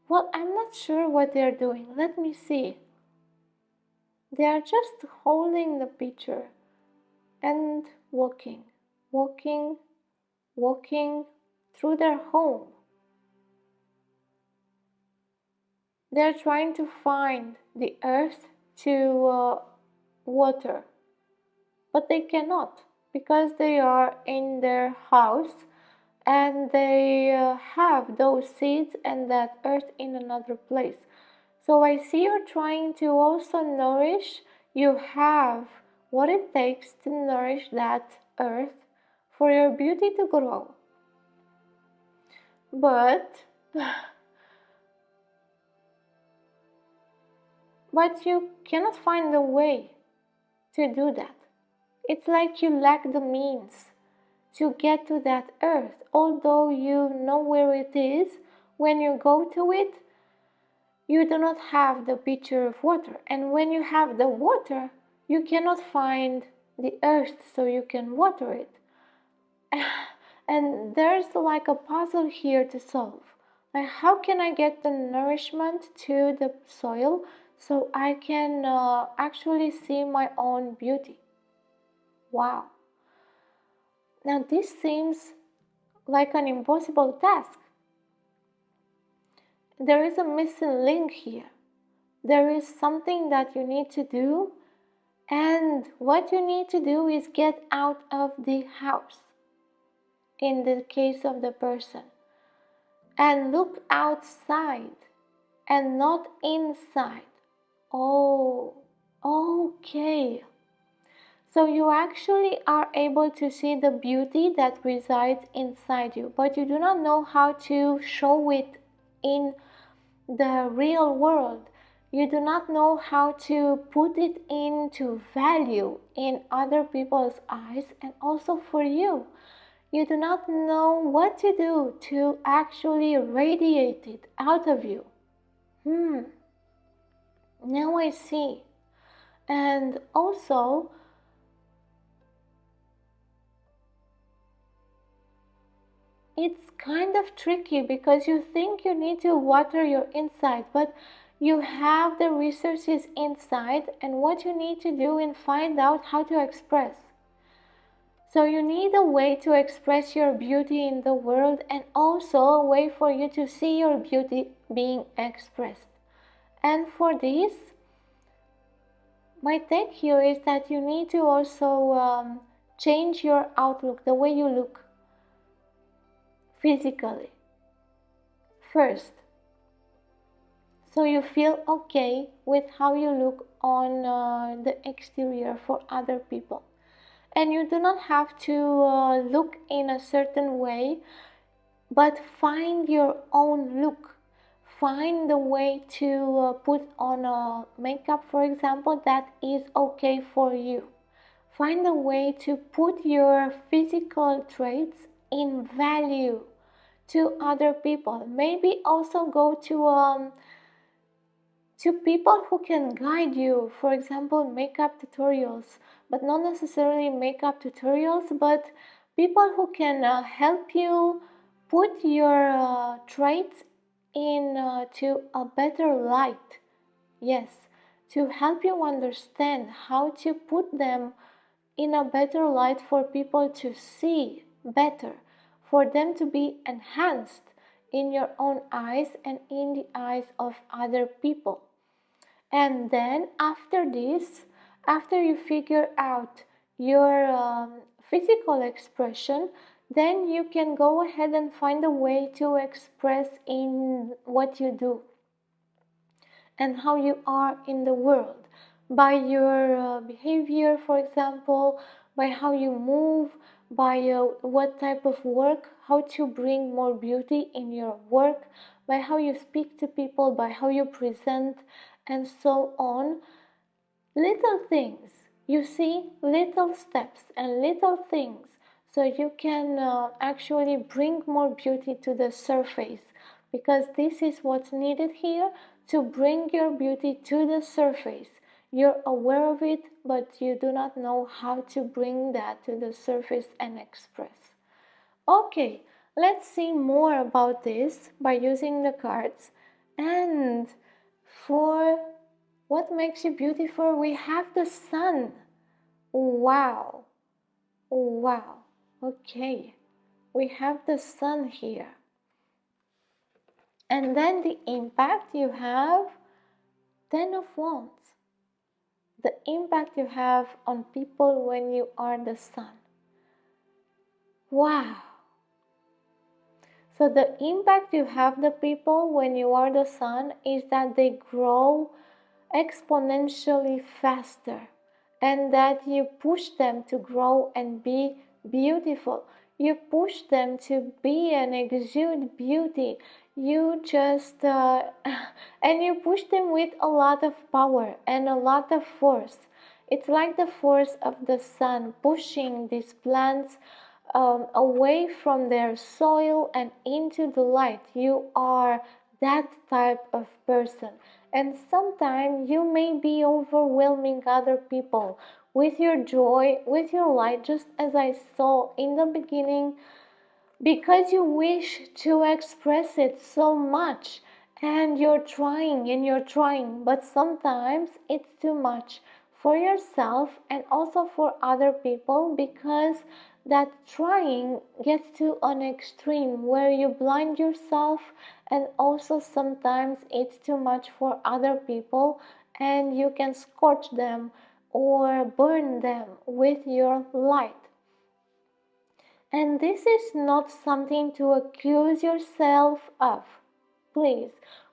well, I'm not sure what they're doing. Let me see. They are just holding the pitcher and walking, walking through their home. They're trying to find the earth to water, but they cannot because they are in their house and they have those seeds and that earth in another place. So I see you're trying to also nourish, you have what it takes to nourish that earth for your beauty to grow. But you cannot find the way to do that. It's like you lack the means to get to that earth, although you know where it is. When you go to it, you do not have the pitcher of water, and when you have the water, you cannot find the earth so you can water it. And there's like a puzzle here to solve. Like, how can I get the nourishment to the soil so I can actually see my own beauty? Wow. Now, this seems like an impossible task. There is a missing link here. There is something that you need to do, and what you need to do is get out of the house, in the case of the person, and look outside and not inside. Oh, okay. So you actually are able to see the beauty that resides inside you, but you do not know how to show it in the real world. You do not know how to put it into value in other people's eyes and also for you. You do not know what to do to actually radiate it out of you. Now I see. And also, it's kind of tricky because you think you need to water your inside, but you have the resources inside, and what you need to do is find out how to express. So you need a way to express your beauty in the world, and also a way for you to see your beauty being expressed. And for this, my take here is that you need to also change your outlook, the way you look physically first, so you feel okay with how you look on the exterior for other people. And you do not have to look in a certain way, but find your own look. Find the way to put on a makeup, for example, that is okay for you. Find a way to put your physical traits in value to other people. Maybe also go to people who can guide you. For example, makeup tutorials, but not necessarily makeup tutorials, but people who can help you put your traits in to a better light. Yes, to help you understand how to put them in a better light for people to see better, for them to be enhanced in your own eyes and in the eyes of other people. And then after this, after you figure out your physical expression, then you can go ahead and find a way to express in what you do and how you are in the world, by your behavior, for example, by how you move, by what type of work, how to bring more beauty in your work, by how you speak to people, by how you present, and so on. Little things, you see, little steps and little things, so you can actually bring more beauty to the surface, because this is what's needed here, to bring your beauty to the surface. You're aware of it, but you do not know how to bring that to the surface and express. Okay, let's see more about this by using the cards. And for what makes you beautiful, we have the sun. Wow. Wow. Okay. We have the sun here. And then the impact, you have 10 of Wands. The impact you have on people when you are the sun. Wow. So the impact you have the people when you are the sun is that they grow exponentially faster, and that you push them to grow and be beautiful. You push them to be and exude beauty. You just and you push them with a lot of power and a lot of force. It's like the force of the sun pushing these plants away from their soil and into the light. You are that type of person. And sometimes you may be overwhelming other people with your joy, with your light, just as I saw in the beginning, because you wish to express it so much, and you're trying, but sometimes it's too much for yourself and also for other people, because that trying gets to an extreme where you blind yourself, and also sometimes it's too much for other people and you can scorch them or burn them with your light. And this is not something to accuse yourself of. Please,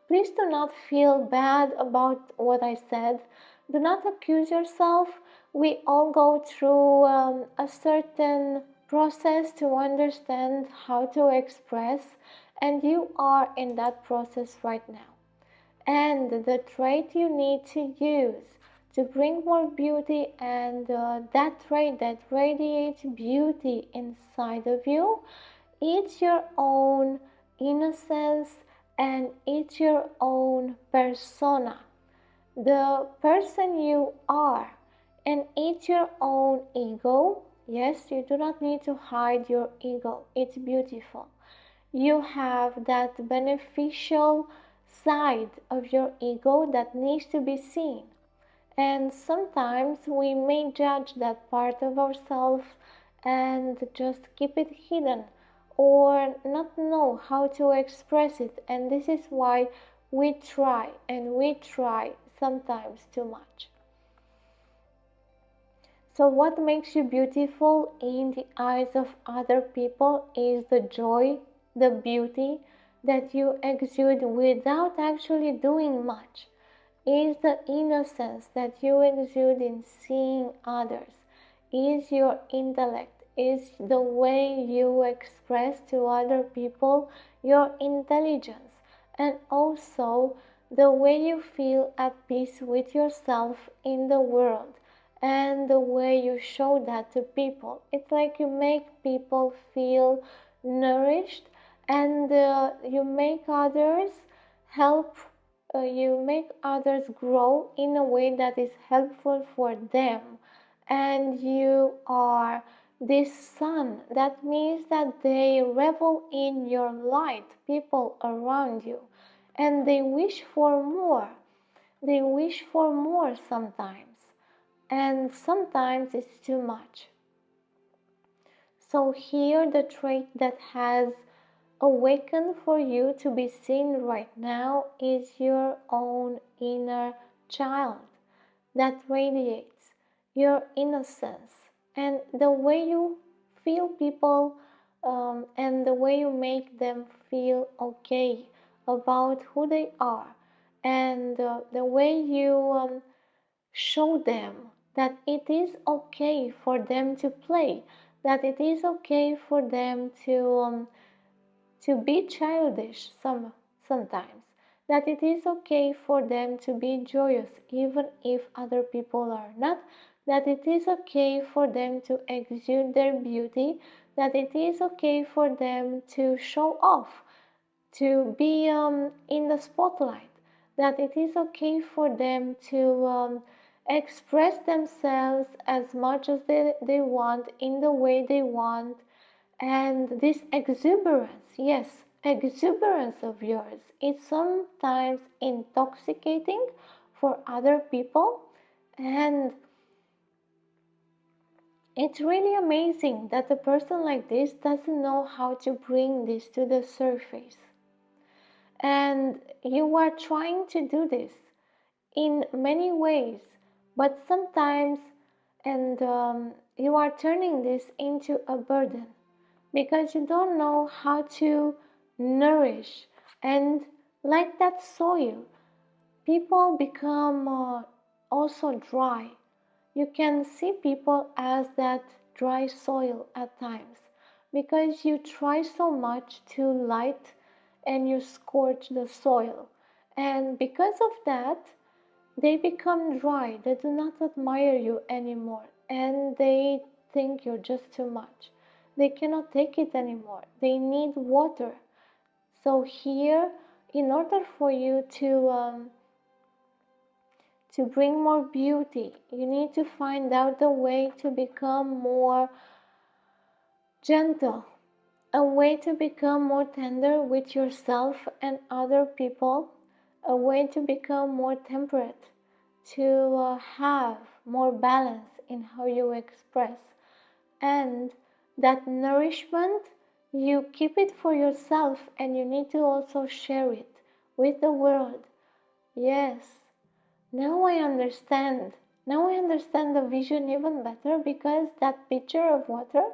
please do not feel bad about what I said. Do not accuse yourself. We all go through a certain process to understand how to express, and you are in that process right now. And the trait you need to use to bring more beauty, and that trait that radiates beauty inside of you, it's your own innocence and it's your own persona, the person you are, and it's your own ego. Yes, you do not need to hide your ego, it's beautiful. You have that beneficial side of your ego that needs to be seen. And sometimes we may judge that part of ourselves and just keep it hidden or not know how to express it. And this is why we try sometimes too much. So what makes you beautiful in the eyes of other people is the joy, the beauty that you exude without actually doing much, is the innocence that you exude in seeing others, is your intellect, is the way you express to other people your intelligence, and also the way you feel at peace with yourself in the world. and the way you show that to people. It's like you make people feel nourished, and you make others help, you make others grow in a way that is helpful for them. And you are this sun. That means that they revel in your light, people around you, and they wish for more. They wish for more sometimes, and sometimes it's too much. So here the trait that has awakened for you to be seen right now is your own inner child that radiates your innocence, and the way you feel people, and the way you make them feel okay about who they are, and the way you show them that it is okay for them to play, that it is okay for them to be childish sometimes, that it is okay for them to be joyous even if other people are not, that it is okay for them to exude their beauty, that it is okay for them to show off, to be in the spotlight, that it is okay for them to express themselves as much as they want in the way they want. And this exuberance, yes, exuberance of yours, is sometimes intoxicating for other people. And it's really amazing that a person like this doesn't know how to bring this to the surface. And you are trying to do this in many ways, but sometimes, and you are turning this into a burden because you don't know how to nourish. And like that soil, people become also dry. You can see people as that dry soil at times because you try so much to light and you scorch the soil. And because of that, they become dry. They do not admire you anymore, and they think you're just too much. They cannot take it anymore. They need water. So here, in order for you to bring more beauty, you need to find out a way to become more gentle, a way to become more tender with yourself and other people, a way to become more temperate, to have more balance in how you express. And that nourishment, you keep it for yourself and you need to also share it with the world. Yes, now I understand. Now I understand the vision even better, because that pitcher of water,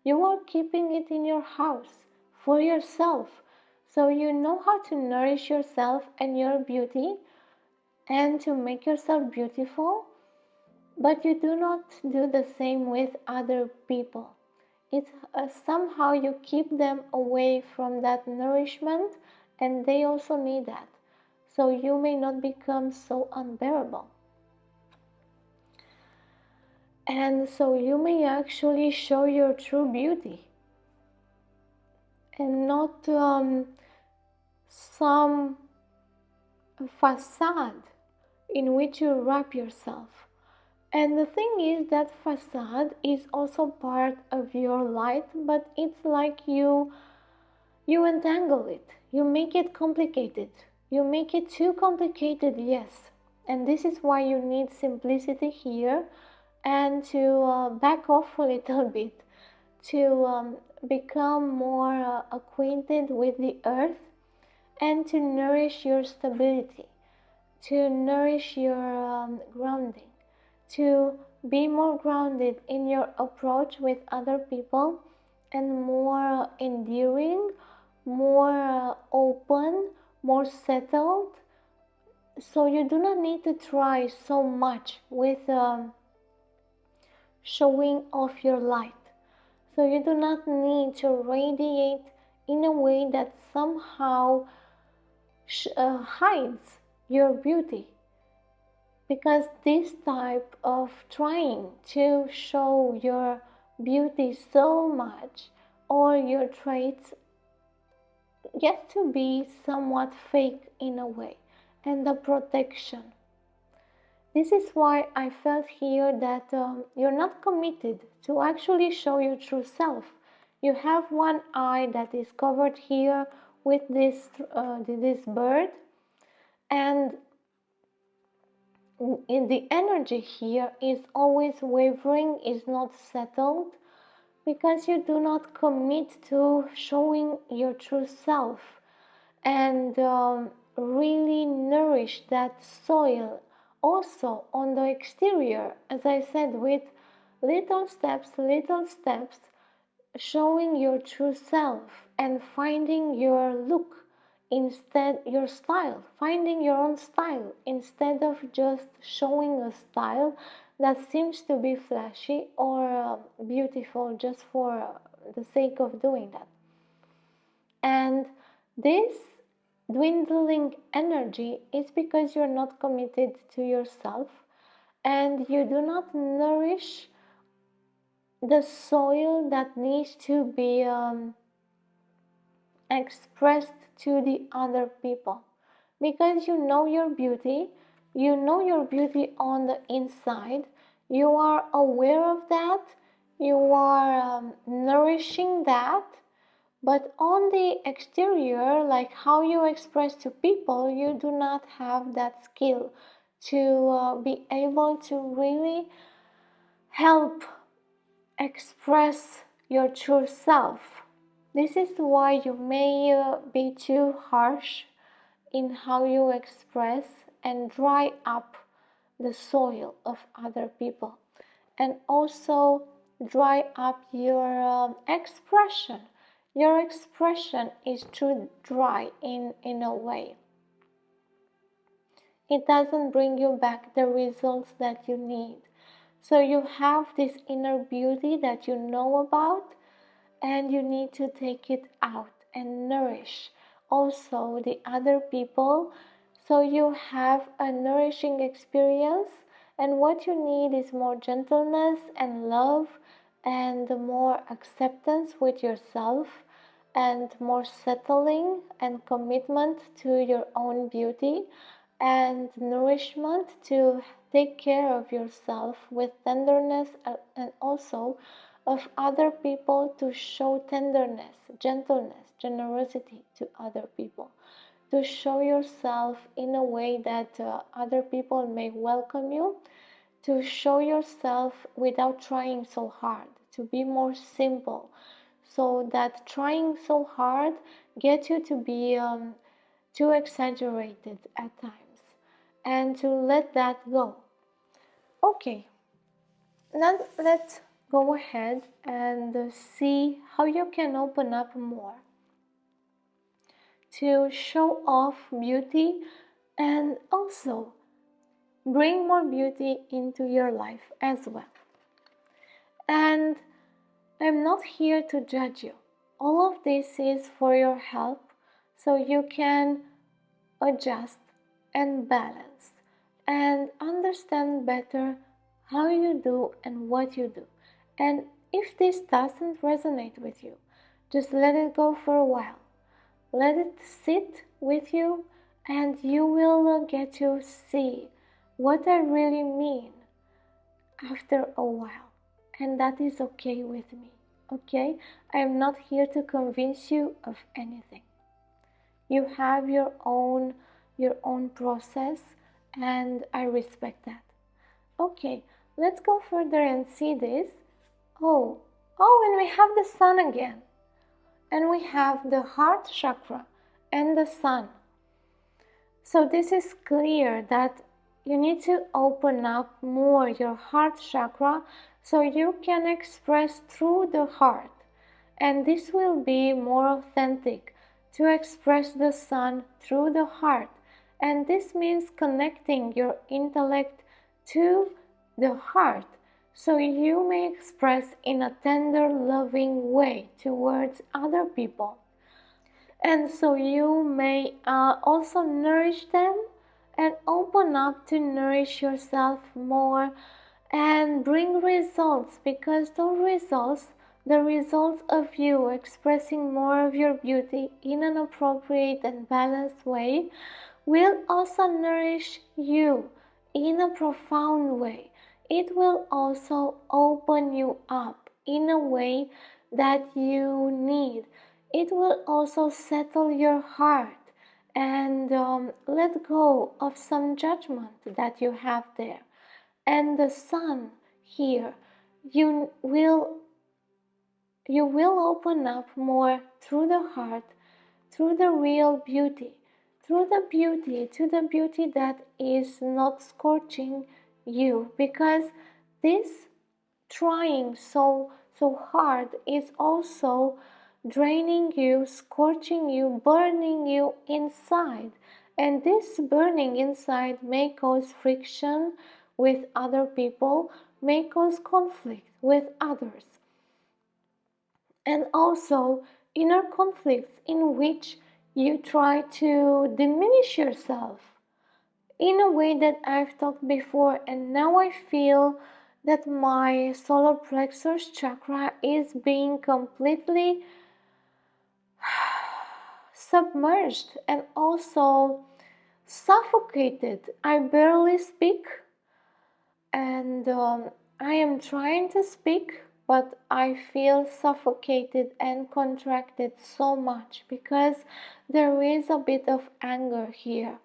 you are keeping it in your house for yourself. So you know how to nourish yourself and your beauty and to make yourself beautiful, but you do not do the same with other people. It's somehow you keep them away from that nourishment, and they also need that. So you may not become so unbearable. And so you may actually show your true beauty and not some facade in which you wrap yourself. And the thing is that facade is also part of your light, but it's like you entangle it. You make it complicated. You make it too complicated, yes. And this is why you need simplicity here, and to back off a little bit, to become more acquainted with the earth, and to nourish your stability, to nourish your grounding, to be more grounded in your approach with other people, and more endearing, more open, more settled. So you do not need to try so much with showing off your light. So you do not need to radiate in a way that somehow hides your beauty, because this type of trying to show your beauty so much or your traits gets to be somewhat fake in a way, and the protection. This is why I felt here that you're not committed to actually show your true self. You have one eye that is covered here with this bird, and in the energy here is always wavering, is not settled, because you do not commit to showing your true self and really nourish that soil also on the exterior, as I said, with little steps, showing your true self and finding your look, instead your style, finding your own style instead of just showing a style that seems to be flashy or beautiful just for the sake of doing that. And this dwindling energy is because you're not committed to yourself and you do not nourish the soil that needs to be expressed to the other people, because you know your beauty, on the inside, you are aware of that, you are nourishing that, but on the exterior, like how you express to people, you do not have that skill to be able to really help express your true self. This is why you may be too harsh in how you express and dry up the soil of other people, and also dry up your expression. Your expression is too dry in a way. It doesn't bring you back the results that you need. So you have this inner beauty that you know about, and you need to take it out and nourish also the other people, so you have a nourishing experience. And what you need is more gentleness and love and more acceptance with yourself and more settling and commitment to your own beauty and nourishment to take care of yourself with tenderness, and also of other people, to show tenderness, gentleness, generosity to other people, to show yourself in a way that other people may welcome you, to show yourself without trying so hard, to be more simple, so that trying so hard gets you to be too exaggerated at times, and to let that go. Okay, now let's go ahead and see how you can open up more to show off beauty and also bring more beauty into your life as well. And I'm not here to judge you. All of this is for your help, so you can adjust and balance and understand better how you do and what you do. And if this doesn't resonate with you, just let it go for a while. Let it sit with you, and you will get to see what I really mean after a while. And that is okay with me, okay? I am not here to convince you of anything. You have your own process, and I respect that. Okay, let's go further and see this. Oh, and we have the sun again. And we have the heart chakra and the sun. So this is clear that you need to open up more your heart chakra so you can express through the heart. And this will be more authentic, to express the sun through the heart. And this means connecting your intellect to the heart, so you may express in a tender, loving way towards other people. And so you may also nourish them and open up to nourish yourself more and bring results, because the results of you expressing more of your beauty in an appropriate and balanced way, will also nourish you in a profound way. It will also open you up in a way that you need. It will also settle your heart and let go of some judgment that you have there. And the sun here, you will open up more through the heart, through the real beauty, to the beauty that is not scorching you, because this trying so hard is also draining you, scorching you, burning you inside. And this burning inside may cause friction with other people, may cause conflict with others, and also inner conflicts in which you try to diminish yourself in a way that I've talked before. And now I feel that my solar plexus chakra is being completely submerged and also suffocated. I barely speak, and I am trying to speak, but I feel suffocated and contracted so much because there is a bit of anger here.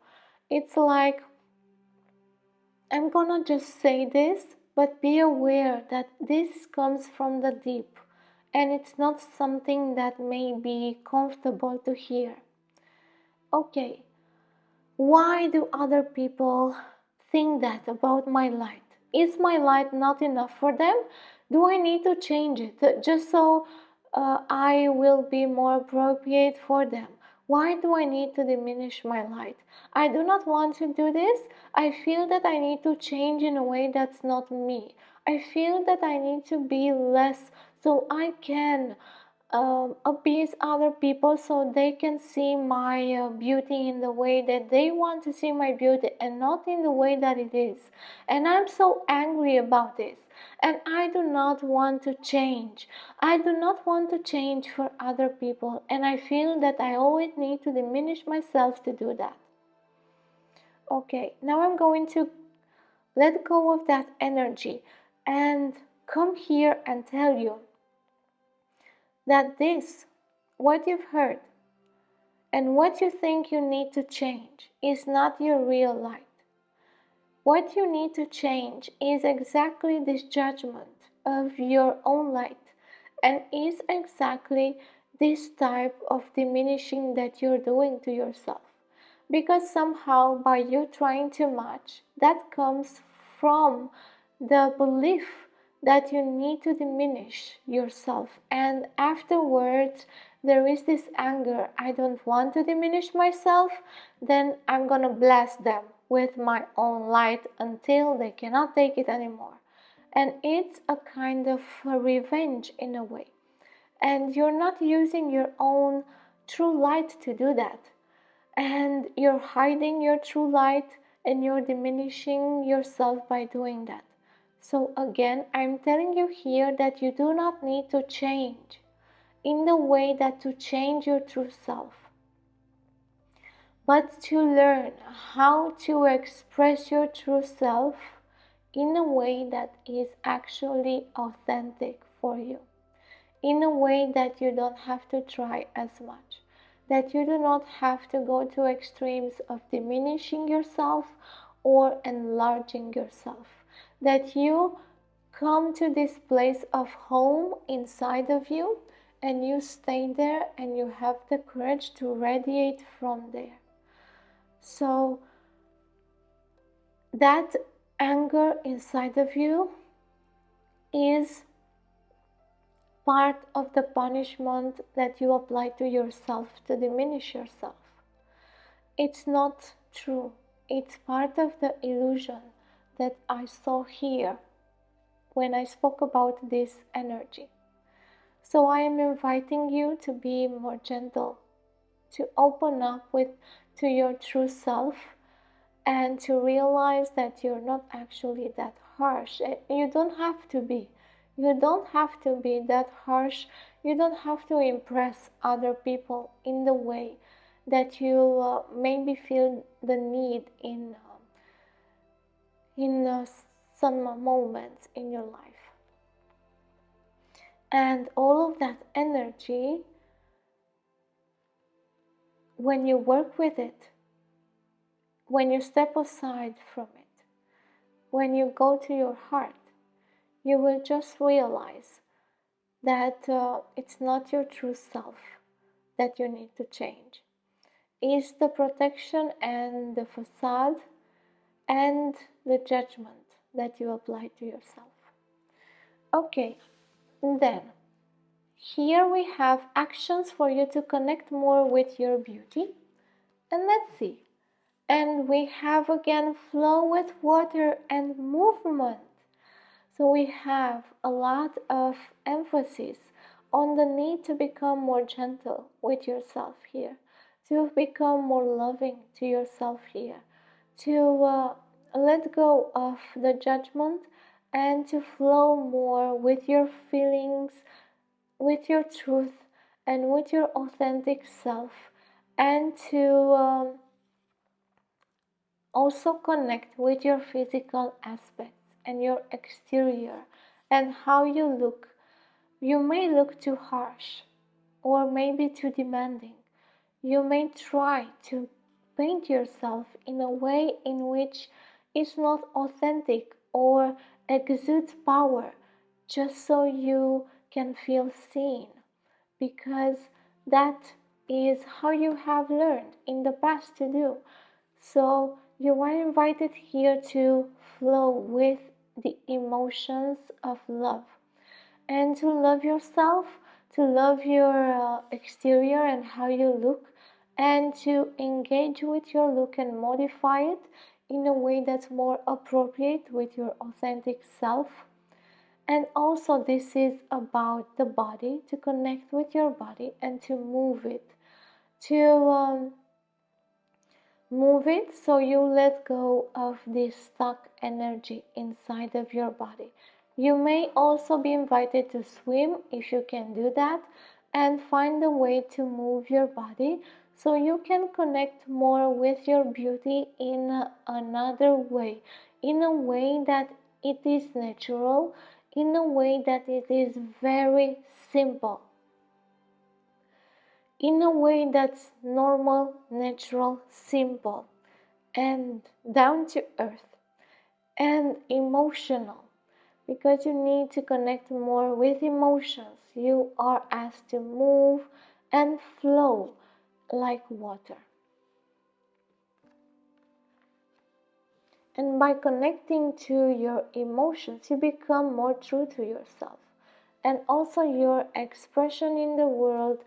It's like, I'm gonna just say this, but be aware that this comes from the deep and it's not something that may be comfortable to hear. Okay, why do other people think that about my light? Is my light not enough for them? Do I need to change it just so I will be more appropriate for them? Why do I need to diminish my light? I do not want to do this. I feel that I need to change in a way that's not me. I feel that I need to be less so I can appease other people, so they can see my beauty in the way that they want to see my beauty and not in the way that it is. And I'm so angry about this, and I do not want to change. I do not want to change for other people, and I feel that I always need to diminish myself to do that. Okay, now I'm going to let go of that energy and come here and tell you that this, what you've heard, and what you think you need to change is not your real light. What you need to change is exactly this judgment of your own light, and is exactly this type of diminishing that you're doing to yourself. Because somehow, by you trying too much, that comes from the belief that you need to diminish yourself, and afterwards there is this anger. I don't want to diminish myself, then I'm gonna blast them with my own light until they cannot take it anymore. And it's a kind of a revenge in a way, and you're not using your own true light to do that, and you're hiding your true light, and you're diminishing yourself by doing that. So again, I'm telling you here that you do not need to change in the way that to change your true self, but to learn how to express your true self in a way that is actually authentic for you, in a way that you don't have to try as much, that you do not have to go to extremes of diminishing yourself or enlarging yourself, that you come to this place of home inside of you, and you stay there, and you have the courage to radiate from there. So that anger inside of you is part of the punishment that you apply to yourself to diminish yourself. It's not true. It's part of the illusion that I saw here when I spoke about this energy. So I am inviting you to be more gentle, to open up to your true self, and to realize that you're not actually that harsh. You don't have to be. You don't have to be that harsh. You don't have to impress other people in the way that you maybe feel the need in some moments in your life. And all of that energy, when you work with it, when you step aside from it, when you go to your heart, you will just realize that it's not your true self that you need to change. It's the protection and the facade and the judgment that you apply to yourself. Okay, then here we have actions for you to connect more with your beauty. And let's see. And we have again flow with water and movement. So we have a lot of emphasis on the need to become more gentle with yourself here, to become more loving to yourself here, to let go of the judgment and to flow more with your feelings, with your truth, and with your authentic self, and to also connect with your physical aspects and your exterior and how you look. You may look too harsh or maybe too demanding. You may try to paint yourself in a way in which is not authentic or exudes power just so you can feel seen, because that is how you have learned in the past to do. So you are invited here to flow with the emotions of love and to love yourself, to love your exterior and how you look, and to engage with your look and modify it in a way that's more appropriate with your authentic self. And also, this is about the body, to connect with your body and to move it, to move it so you let go of this stuck energy inside of your body. You may also be invited to swim if you can do that, and find a way to move your body so you can connect more with your beauty in another way, in a way that it is natural, in a way that it is very simple, in a way that's normal, natural, simple, and down to earth, and emotional, because you need to connect more with emotions. You are asked to move and flow like water. And by connecting to your emotions, you become more true to yourself. And also your expression in the world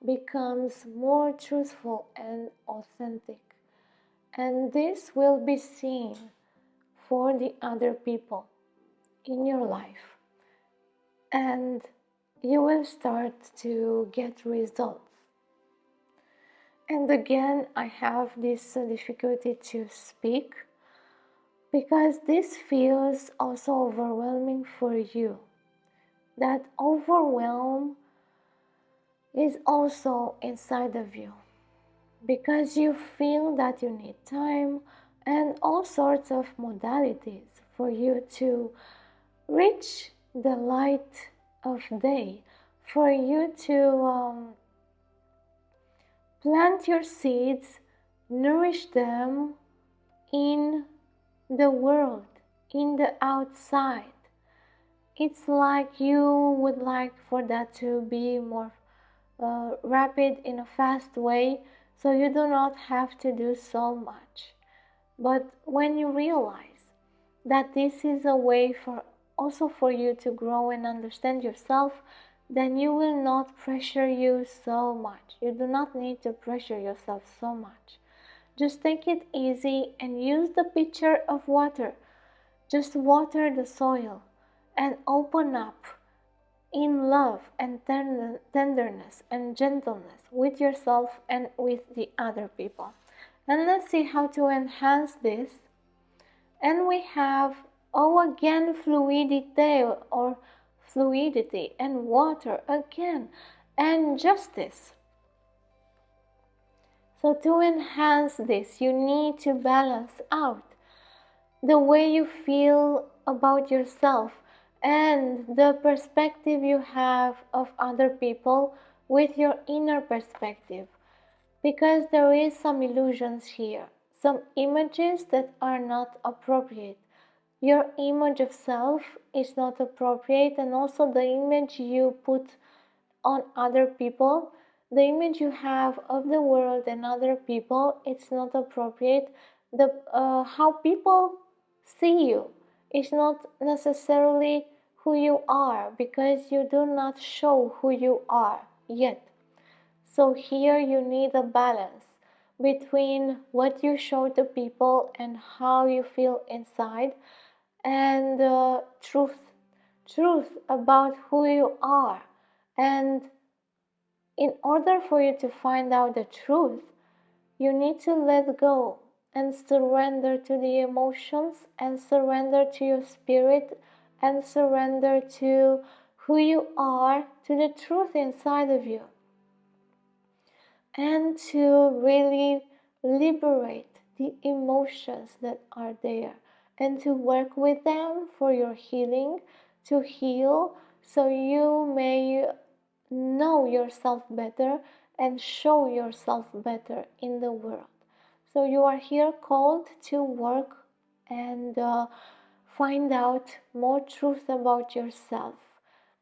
becomes more truthful and authentic. And this will be seen for the other people in your life. And you will start to get results. And again, I have this difficulty to speak because this feels also overwhelming for you. That overwhelm is also inside of you because you feel that you need time and all sorts of modalities for you to reach the light of day, for you to plant your seeds, nourish them in the world, in the outside. It's like you would like for that to be more rapid in a fast way, so you do not have to do so much. But when you realize that this is a way for also for you to grow and understand yourself, then you will not pressure you so much. You do not need to pressure yourself so much. Just take it easy and use the picture of water. Just water the soil and open up in love and tenderness and gentleness with yourself and with the other people. And let's see how to enhance this. And we have, oh, again, fluidity and water again, and justice. So to enhance this, you need to balance out the way you feel about yourself and the perspective you have of other people with your inner perspective, because there is some illusions here, some images that are not appropriate. Your image of self is not appropriate, and also the image you put on other people, the image you have of the world and other people, it's not appropriate. The how people see you is not necessarily who you are, because you do not show who you are yet. So here you need a balance between what you show to people and how you feel inside, and truth about who you are. And in order for you to find out the truth, you need to let go and surrender to the emotions, and surrender to your spirit, and surrender to who you are, to the truth inside of you, and to really liberate the emotions that are there, and to work with them for your healing, to heal, so you may know yourself better and show yourself better in the world. So you are here called to work and find out more truth about yourself.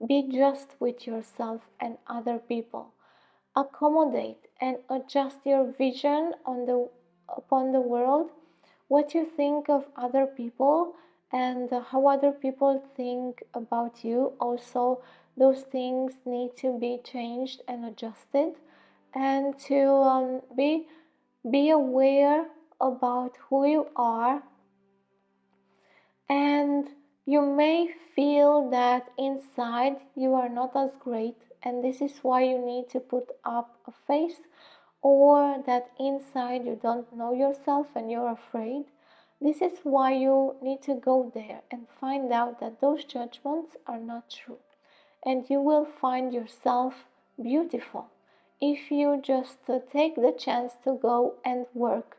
Be just with yourself and other people. Accommodate and adjust your vision upon the world, what you think of other people, and how other people think about you. Also, those things need to be changed and adjusted, and to be aware about who you are. And you may feel that inside you are not as great, and this is why you need to put up a face, or that inside you don't know yourself and you're afraid. This is why you need to go there and find out that those judgments are not true, and you will find yourself beautiful if you just take the chance to go and work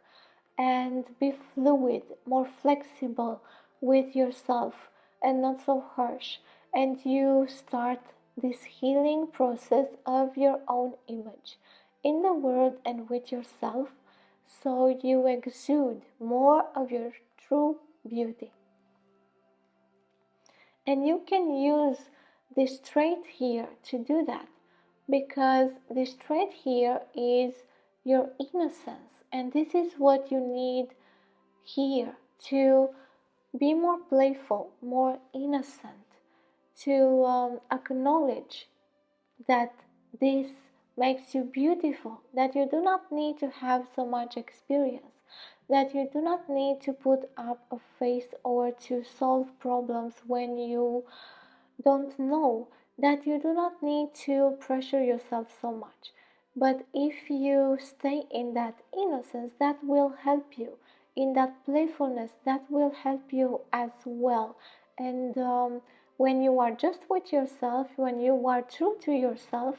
and be fluid, more flexible with yourself, and not so harsh. And you start this healing process of your own image in the world and with yourself, so you exude more of your true beauty. And you can use this trait here to do that, because this trait here is your innocence, and this is what you need here, to be more playful, more innocent, to acknowledge that this makes you beautiful, that you do not need to have so much experience, that you do not need to put up a face or to solve problems when you don't know, that you do not need to pressure yourself so much. But if you stay in that innocence, that will help you. In that playfulness, that will help you as well. And when you are just with yourself, when you are true to yourself,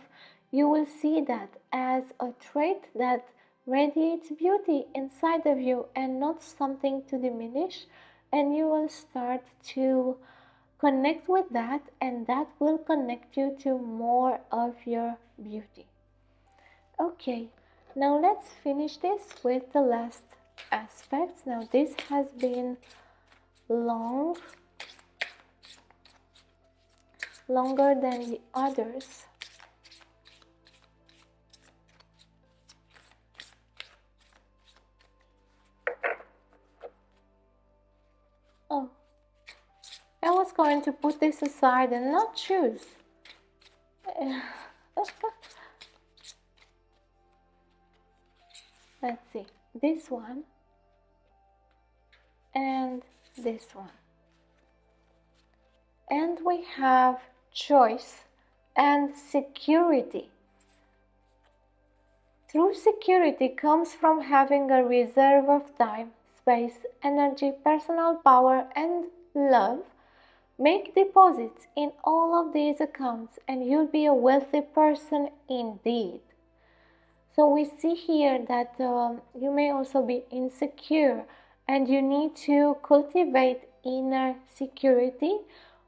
you will see that as a trait that radiates beauty inside of you and not something to diminish. And you will start to connect with that, and that will connect you to more of your beauty. Okay, now let's finish this with the last aspects. Now this has been longer than the others. Oh, I was going to put this aside and not choose. Let's see, this one and this one. And we have choice and security. True security comes from having a reserve of time, space, energy, personal power, and love. Make deposits in all of these accounts and you'll be a wealthy person indeed. So we see here that you may also be insecure and you need to cultivate inner security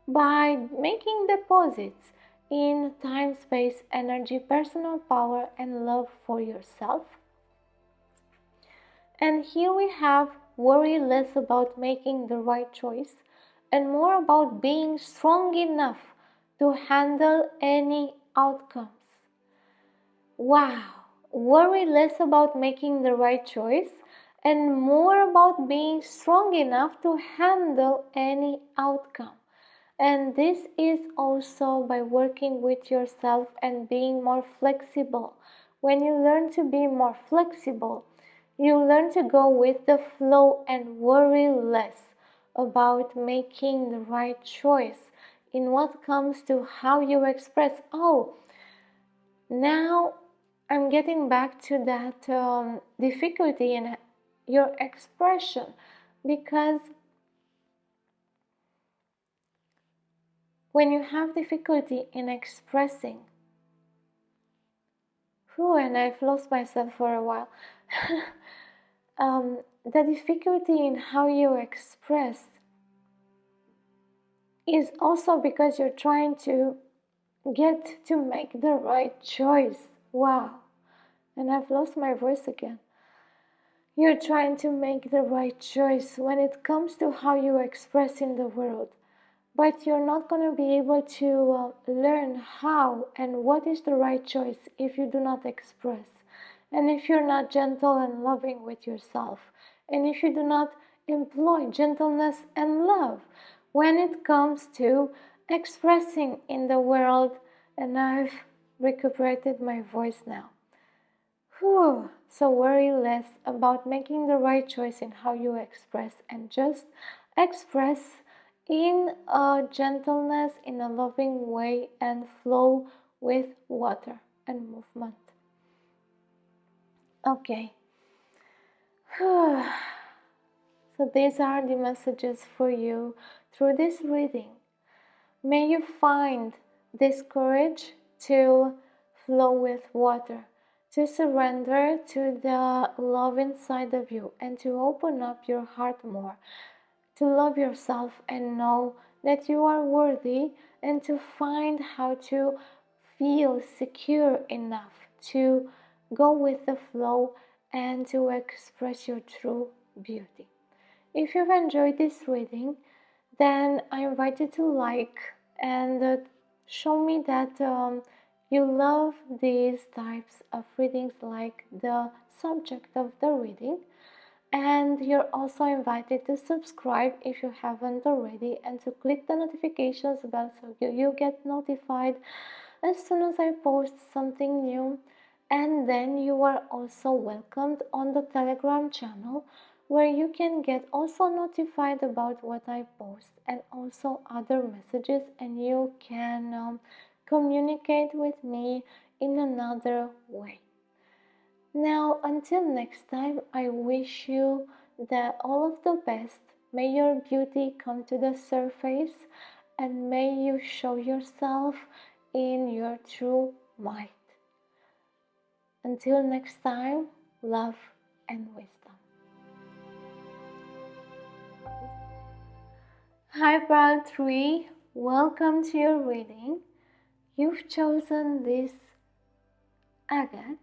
by making deposits in time, space, energy, personal power, and love for yourself. And here we have worry less about making the right choice and more about being strong enough to handle any outcomes. Wow! Worry less about making the right choice and more about being strong enough to handle any outcome. And this is also by working with yourself and being more flexible. When you learn to be more flexible, you learn to go with the flow and worry less about making the right choice in what comes to how you express. Oh, now I'm getting back to that difficulty in your expression, because when you have difficulty in expressing, and I've lost myself for a while, the difficulty in how you express is also because you're trying to get to make the right choice. Wow. And I've lost my voice again. You're trying to make the right choice when it comes to how you express in the world. But you're not going to be able to learn how and what is the right choice if you do not express. And if you're not gentle and loving with yourself. And if you do not employ gentleness and love when it comes to expressing in the world. And I've recuperated my voice now. Whew. So worry less about making the right choice in how you express and just express in a gentleness, in a loving way, and flow with water and movement. Okay. So these are the messages for you through this reading. May you find this courage to flow with water, to surrender to the love inside of you, and to open up your heart more, to love yourself and know that you are worthy, and to find how to feel secure enough to go with the flow and to express your true beauty. If you've enjoyed this reading, then I invite you to like and show me that you love these types of readings, like the subject of the reading. And you're also invited to subscribe if you haven't already, and to click the notifications bell so you get notified as soon as I post something new. And then you are also welcomed on the Telegram channel, where you can get also notified about what I post and also other messages, and you can communicate with me in another way. Now, until next time, I wish you all of the best. May your beauty come to the surface, and may you show yourself in your true might. Until next time, love and wisdom. Hi, Pearl 3. Welcome to your reading. You've chosen this agate.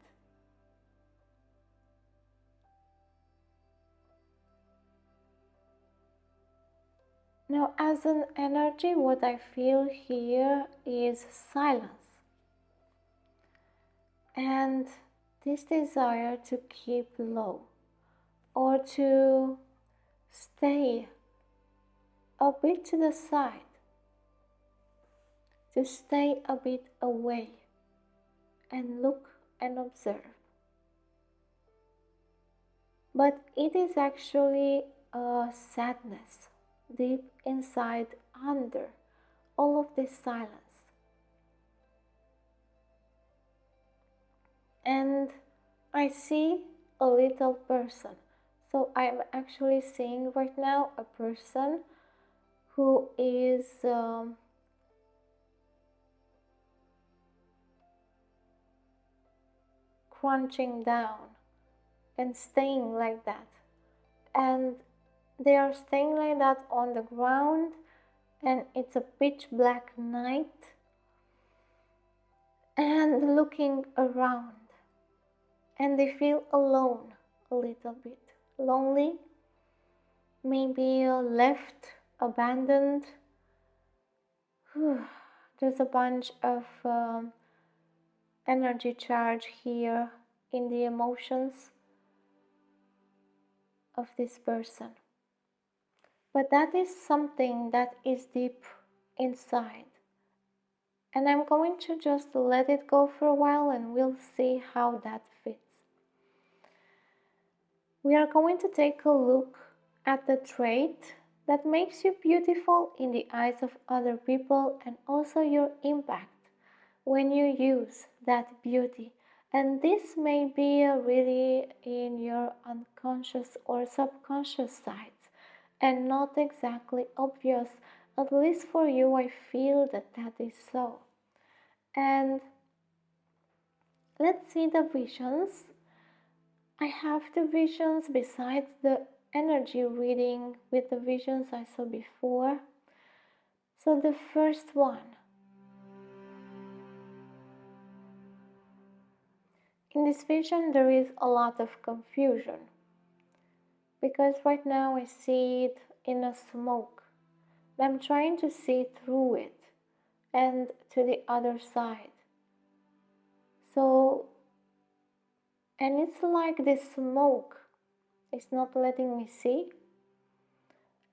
Now, as an energy, what I feel here is silence. And this desire to keep low, or to stay a bit to the side, to stay a bit away and look and observe. But it is actually a sadness deep inside, under all of this silence. And I see a little person. So I'm actually seeing right now a person who is crunching down and staying like that. And they are staying like that on the ground, and it's a pitch black night, and looking around, and they feel alone, a little bit lonely, maybe left, abandoned. There's a bunch of energy charge here in the emotions of this person. But that is something that is deep inside. And I'm going to just let it go for a while, and we'll see how that fits. We are going to take a look at the trait that makes you beautiful in the eyes of other people, and also your impact when you use that beauty. And this may be really in your unconscious or subconscious sides and not exactly obvious. At least for you, I feel that that is so. And let's see the visions. I have the visions besides the energy reading with the visions I saw before. So the first one. In this vision, there is a lot of confusion because right now I see it in a smoke. I'm trying to see through it and to the other side. So, and it's like this smoke is not letting me see.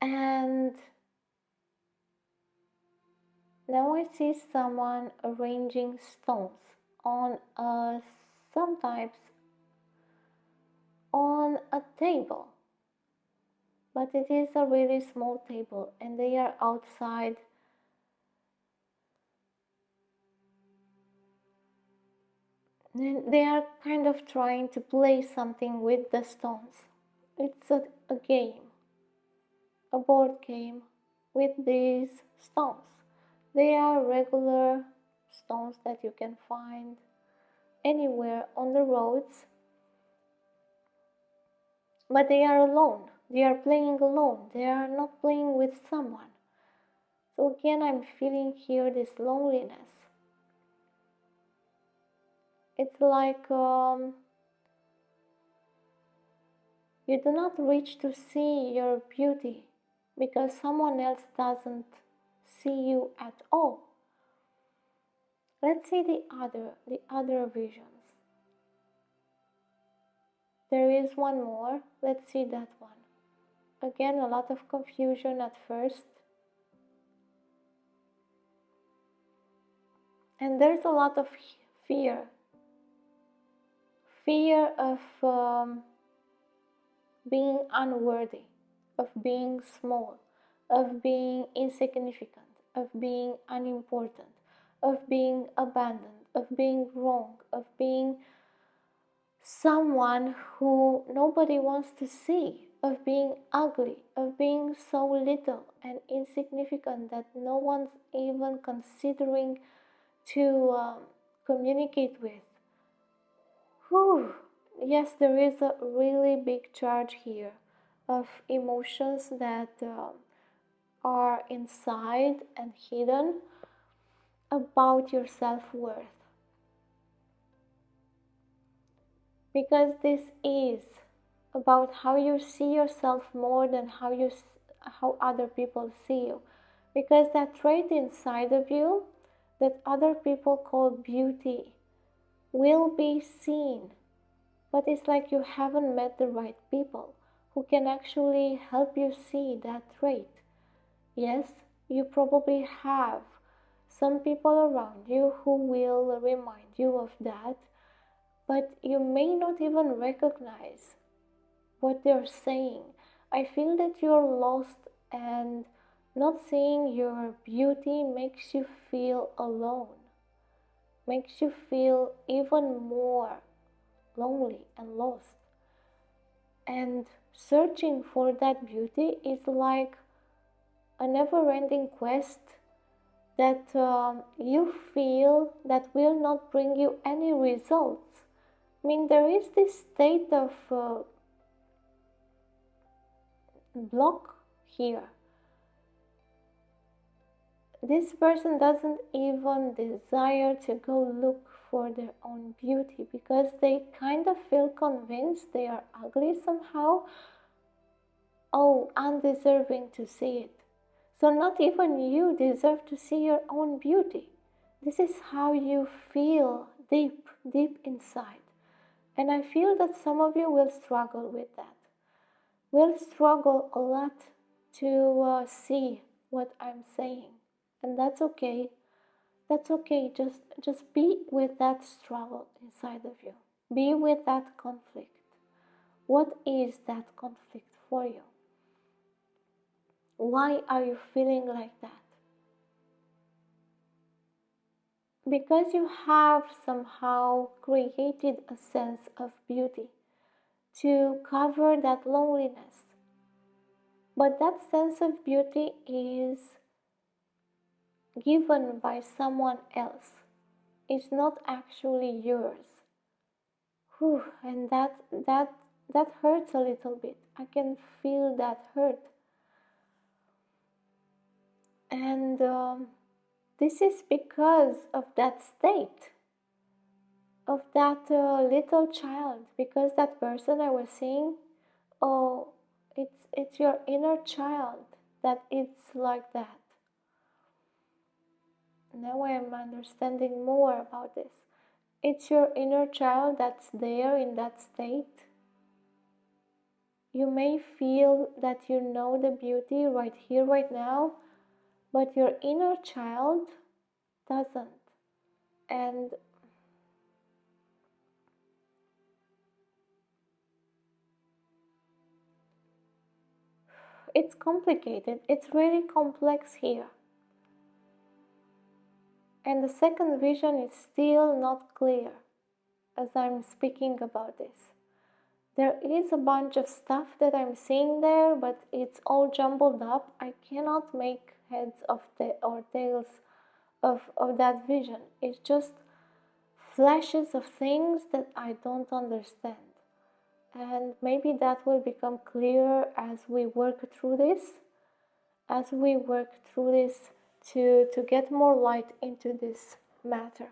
And now I see someone arranging stones on sometimes on a table, but it is a really small table, and they are outside. They are kind of trying to play something with the stones. It's a game, a board game with these stones. They are regular stones that you can find anywhere on the roads, but they are alone. They are playing alone. They are not playing with someone. So again, I'm feeling here this loneliness. It's like you do not reach to see your beauty because someone else doesn't see you at all. Let's see the other visions. There is one more. Let's see that one. Again, a lot of confusion at first. And there's a lot of fear. Fear of being unworthy, of being small, of being insignificant, of being unimportant, of being abandoned, of being wrong, of being someone who nobody wants to see, of being ugly, of being so little and insignificant that no one's even considering to communicate with. Whew. Yes, there is a really big charge here of emotions that are inside and hidden about your self-worth. Because this is about how you see yourself more than how other people see you. Because that trait inside of you that other people call beauty will be seen, but it's like you haven't met the right people who can actually help you see that trait. Yes, you probably have some people around you who will remind you of that, but you may not even recognize what they're saying. I feel that you're lost, and not seeing your beauty makes you feel alone, makes you feel even more lonely and lost. And searching for that beauty is like a never-ending quest that you feel that will not bring you any results. I mean, there is this state of block here. This person doesn't even desire to go look for their own beauty because they kind of feel convinced they are ugly somehow. Oh, undeserving to see it. So not even you deserve to see your own beauty. This is how you feel deep, deep inside. And I feel that some of you will struggle with that. Will struggle a lot to see what I'm saying. And that's okay. That's okay. Just be with that struggle inside of you. Be with that conflict. What is that conflict for you? Why are you feeling like that? Because you have somehow created a sense of beauty to cover that loneliness. But that sense of beauty is given by someone else. It's not actually yours. Whew, and that hurts a little bit. I can feel that hurt. And this is because of that state of that little child, because that person I was seeing, oh, it's your inner child that it's like that. Now I am understanding more about this. It's your inner child that's there in that state. You may feel that you know the beauty right here, right now, but your inner child doesn't. And it's complicated. It's really complex here. And the second vision is still not clear as I'm speaking about this. There is a bunch of stuff that I'm seeing there, but it's all jumbled up. I cannot make heads or tails of that vision. It's just flashes of things that I don't understand. And maybe that will become clearer as we work through this, to get more light into this matter.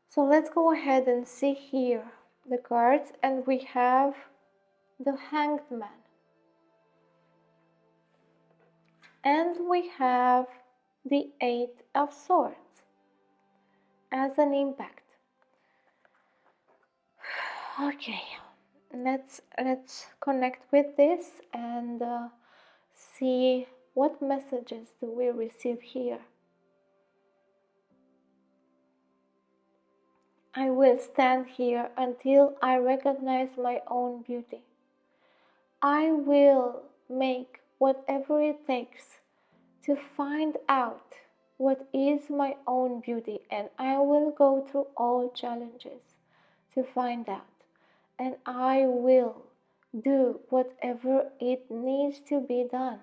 So let's go ahead and see here the cards, and we have the Hanged Man, and we have the Eight of Swords as an impact. Okay, let's connect with this and see what messages do we receive here. I will stand here until I recognize my own beauty. I will make whatever it takes to find out what is my own beauty, and I will go through all challenges to find out, and I will do whatever it needs to be done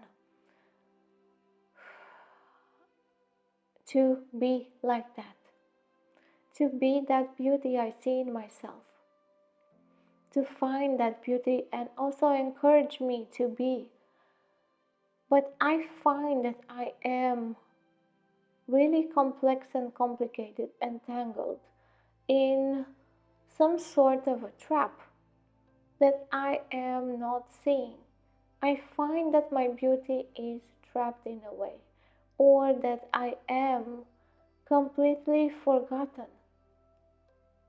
to be like that, to be that beauty I see in myself, to find that beauty and also encourage me to be. But I find that I am really complex and complicated and tangled in some sort of a trap that I am not seeing. I find that my beauty is trapped in a way, or that I am completely forgotten.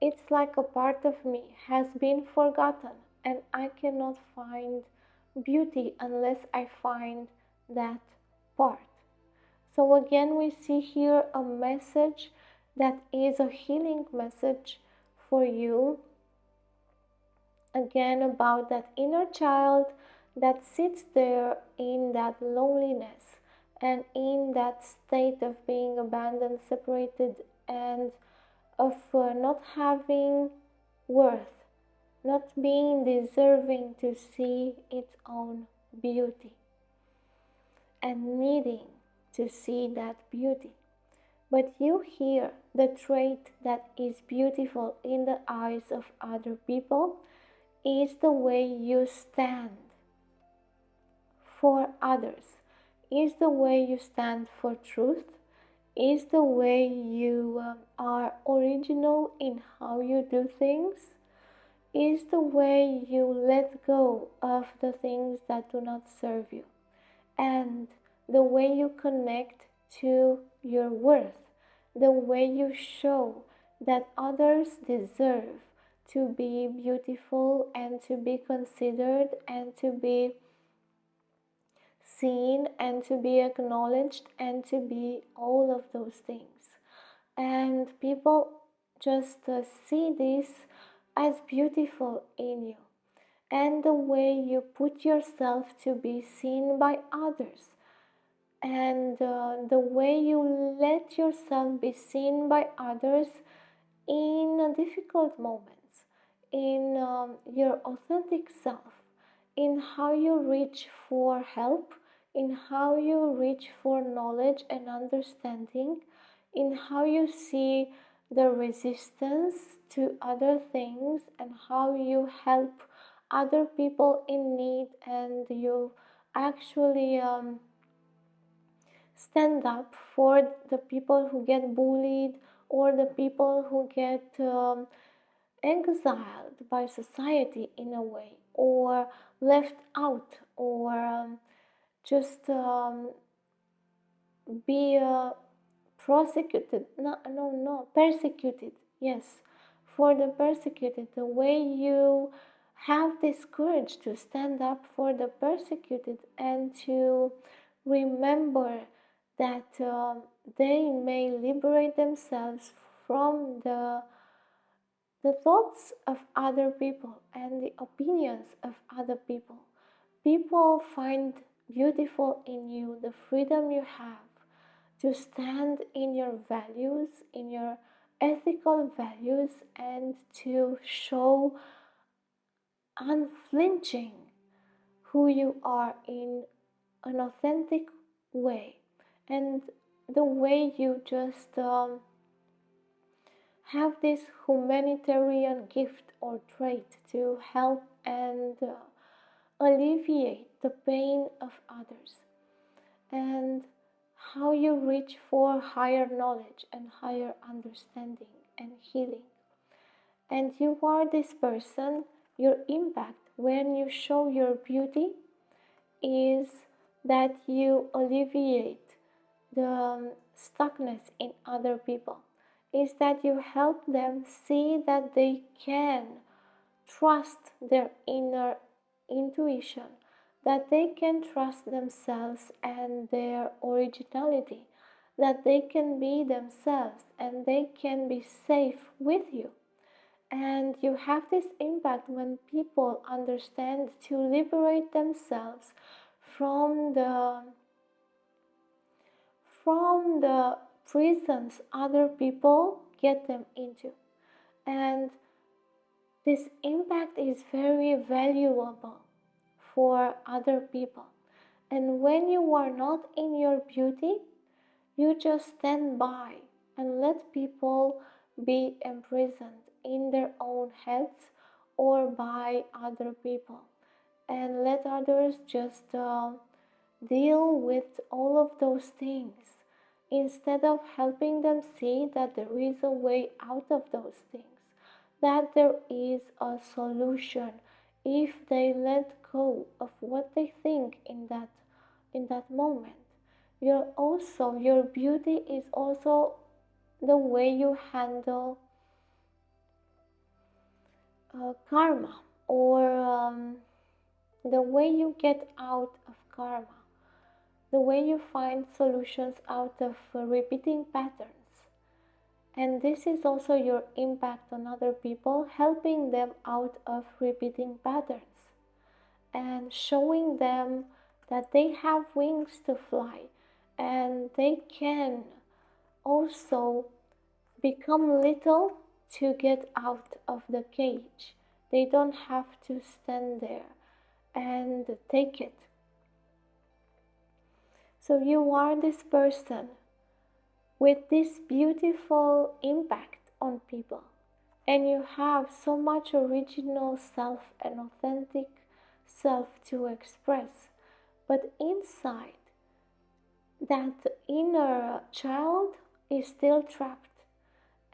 It's like a part of me has been forgotten, and I cannot find beauty unless I find that part. So again, we see here a message that is a healing message for you. Again, about that inner child that sits there in that loneliness and in that state of being abandoned, separated, and of not having worth not being deserving to see its own beauty and needing to see that beauty. But you hear the trait that is beautiful in the eyes of other people is the way you stand for others, is the way you stand for truth, is the way you are original in how you do things, is the way you let go of the things that do not serve you, and the way you connect to your worth, the way you show that others deserve to be beautiful and to be considered and to be seen and to be acknowledged and to be all of those things. And people just see this as beautiful in you, and the way you put yourself to be seen by others, and the way you let yourself be seen by others in difficult moments, in your authentic self, in how you reach for help, in how you reach for knowledge and understanding, in how you see the resistance to other things, and how you help other people in need, and you actually stand up for the people who get bullied or the people who get exiled by society in a way, or left out, or just be prosecuted, no, persecuted, yes, for the persecuted. The way you have this courage to stand up for the persecuted and to remember that they may liberate themselves from the thoughts of other people and the opinions of other people. People find beautiful in you the freedom you have to stand in your values, in your ethical values, and to show unflinching who you are in an authentic way, and the way you just have this humanitarian gift or trait to help and alleviate the pain of others, and how you reach for higher knowledge and higher understanding and healing. And you are this person. Your impact when you show your beauty is that you alleviate the stuckness in other people, is that you help them see that they can trust their inner intuition, that they can trust themselves and their originality, that they can be themselves and they can be safe with you. And you have this impact when people understand to liberate themselves from the prisons other people get them into. And this impact is very valuable for other people. And when you are not in your beauty, you just stand by and let people be imprisoned in their own heads or by other people, and let others just deal with all of those things instead of helping them see that there is a way out of those things, that there is a solution if they let go of what they think in that moment. Your beauty is also the way you handle karma, or the way you get out of karma, the way you find solutions out of repeating patterns. And this is also your impact on other people, helping them out of repeating patterns and showing them that they have wings to fly, and they can also become little to get out of the cage, They don't have to stand there and take it. So you are this person with this beautiful impact on people, and you have so much original self and authentic self to express. But inside, that inner child is still trapped,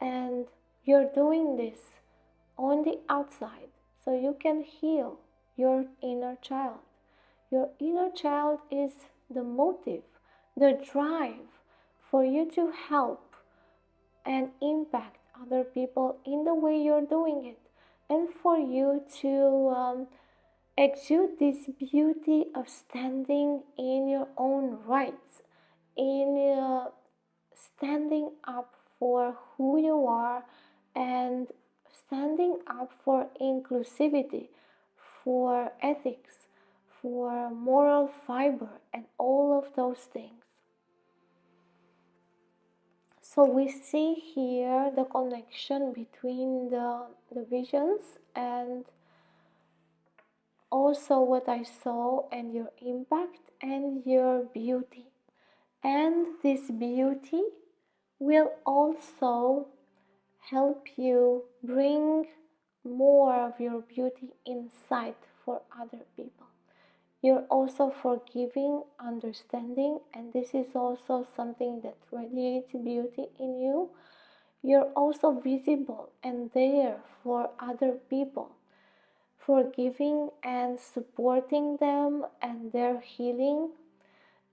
and you're doing this on the outside so you can heal your inner child. Your inner child is the motive, the drive for you to help and impact other people in the way you're doing it, and for you to exude this beauty of standing in your own rights, in standing up for who you are, and standing up for inclusivity, for ethics, for moral fiber, and all of those things. So we see here the connection between the visions and also what I saw, and your impact and your beauty. And this beauty will also help you bring more of your beauty inside for other people. You're also forgiving, understanding, and this is also something that radiates beauty in you. You're also visible and there for other people, forgiving and supporting them and their healing,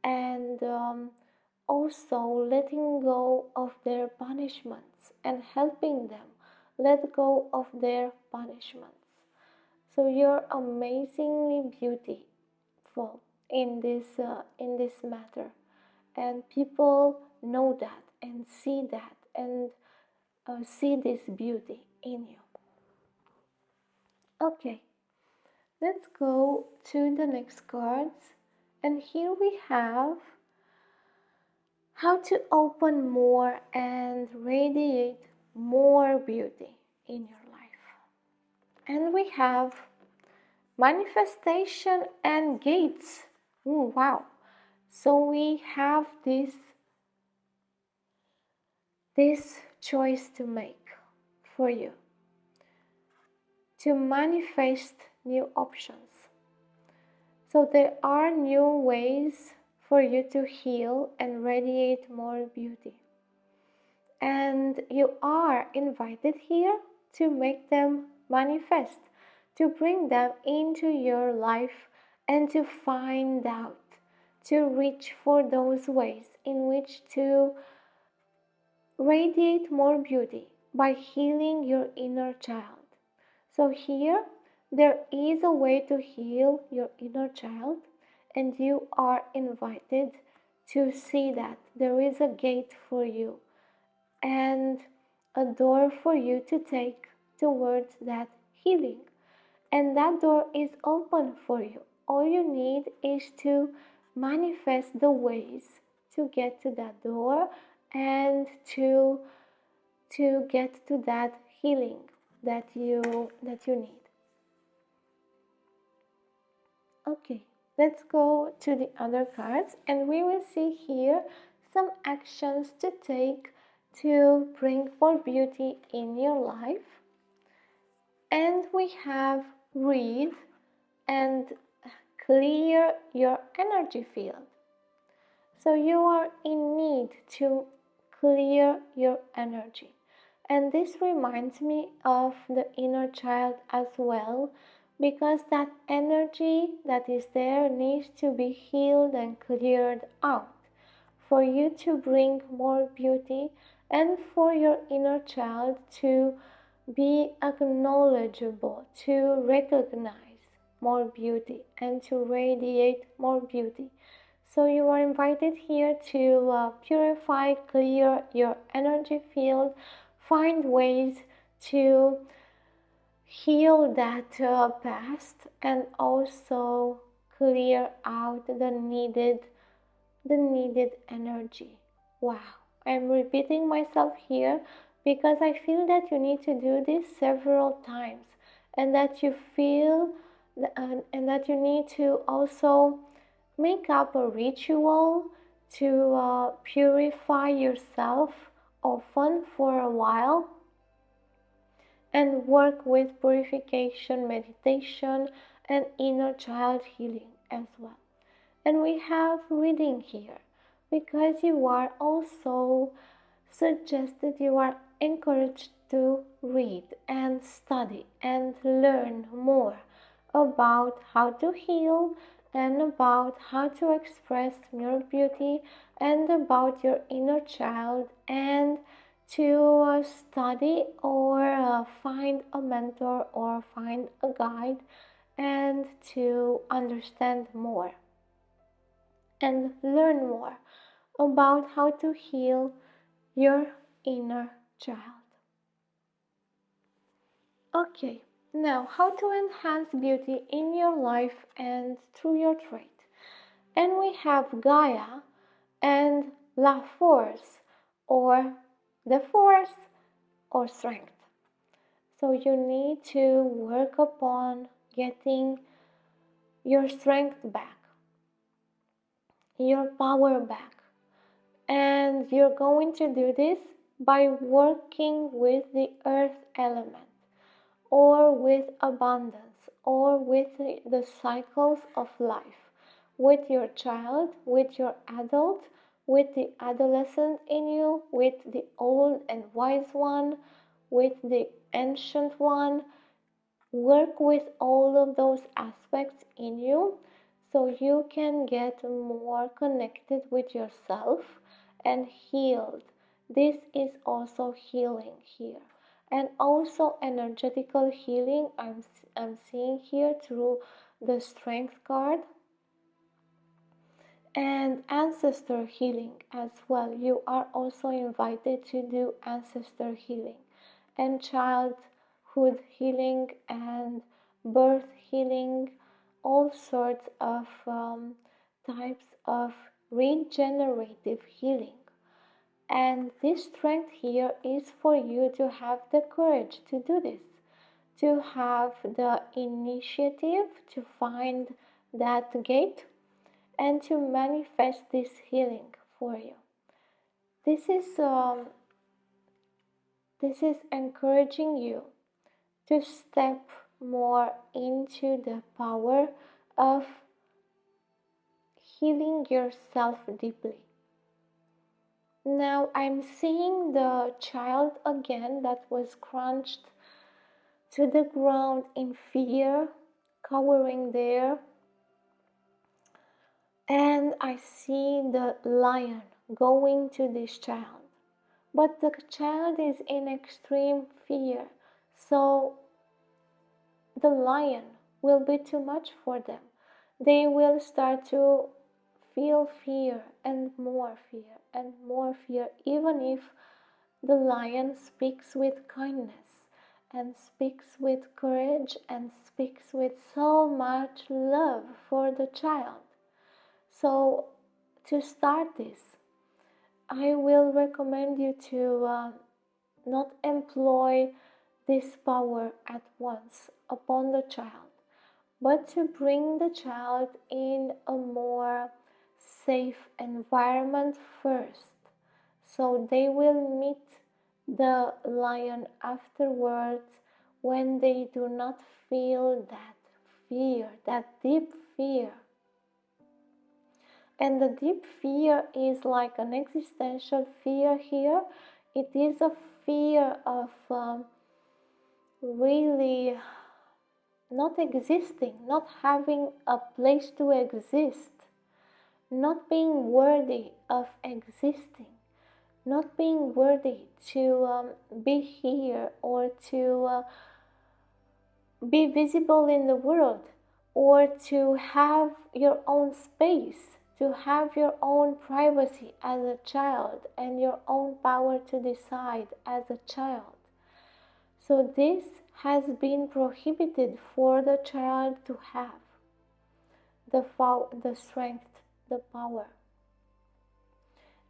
and also letting go of their punishments and helping them let go of their punishments. So you're amazingly beautiful in this matter, and people know that and see that and see this beauty in you. Okay, let's go to the next cards, and here we have how to open more and radiate more beauty in your life. And we have manifestation and gates. Ooh, wow. So we have this choice to make for you to manifest new options. So there are new ways for you to heal and radiate more beauty. And you are invited here to make them manifest, to bring them into your life, and to find out, to reach for those ways in which to radiate more beauty by healing your inner child. So here, there is a way to heal your inner child, and you are invited to see that there is a gate for you and a door for you to take towards that healing. And that door is open for you. All you need is to manifest the ways to get to that door and to get to that healing that you need. Okay, let's go to the other cards, and we will see here some actions to take to bring more beauty in your life. And we have read and clear your energy field. So you are in need to clear your energy. And this reminds me of the inner child as well, because that energy that is there needs to be healed and cleared out for you to bring more beauty, and for your inner child to be acknowledgeable, to recognize more beauty and to radiate more beauty. So you are invited here to purify, clear your energy field, find ways to heal that past, and also clear out the needed energy. Wow, I'm repeating myself here because I feel that you need to do this several times, and that you feel and that you need to also make up a ritual to purify yourself often for a while and work with purification, meditation, and inner child healing as well. And we have reading here because you are also suggested, you are encouraged to read and study and learn more about how to heal and about how to express your beauty and about your inner child, and to study or find a mentor or find a guide and to understand more and learn more about how to heal your inner child. Okay, now how to enhance beauty in your life and through your trait. And we have Gaia and La Force, or the force or strength. So you need to work upon getting your strength back, your power back. And you're going to do this by working with the earth element, or with abundance, or with the cycles of life, with your child, with your adult, with the adolescent in you, with the old and wise one, with the ancient one. Work with all of those aspects in you so you can get more connected with yourself and healed. This is also healing here, and also energetical healing. I'm seeing here through the strength card, and ancestor healing as well. You are also invited to do ancestor healing and childhood healing and birth healing, all sorts of types of regenerative healing. And this strength here is for you to have the courage to do this, to have the initiative to find that gate and to manifest this healing for you. This is encouraging you to step more into the power of healing yourself deeply. Now I'm seeing the child again that was crunched to the ground in fear, cowering there. And I see the lion going to this child. But the child is in extreme fear, so the lion will be too much for them. They will start to feel fear and more fear and more fear, even if the lion speaks with kindness and speaks with courage and speaks with so much love for the child. So to start this, I will recommend you to not employ this power at once upon the child, but to bring the child in a more safe environment first, so they will meet the lion afterwards when they do not feel that fear, that deep fear. And the deep fear is like an existential fear here. It is a fear of really not existing, not having a place to exist, not being worthy of existing, not being worthy to be here or to be visible in the world, or to have your own space, to have your own privacy as a child and your own power to decide as a child. So this has been prohibited for the child to have the strength, the power.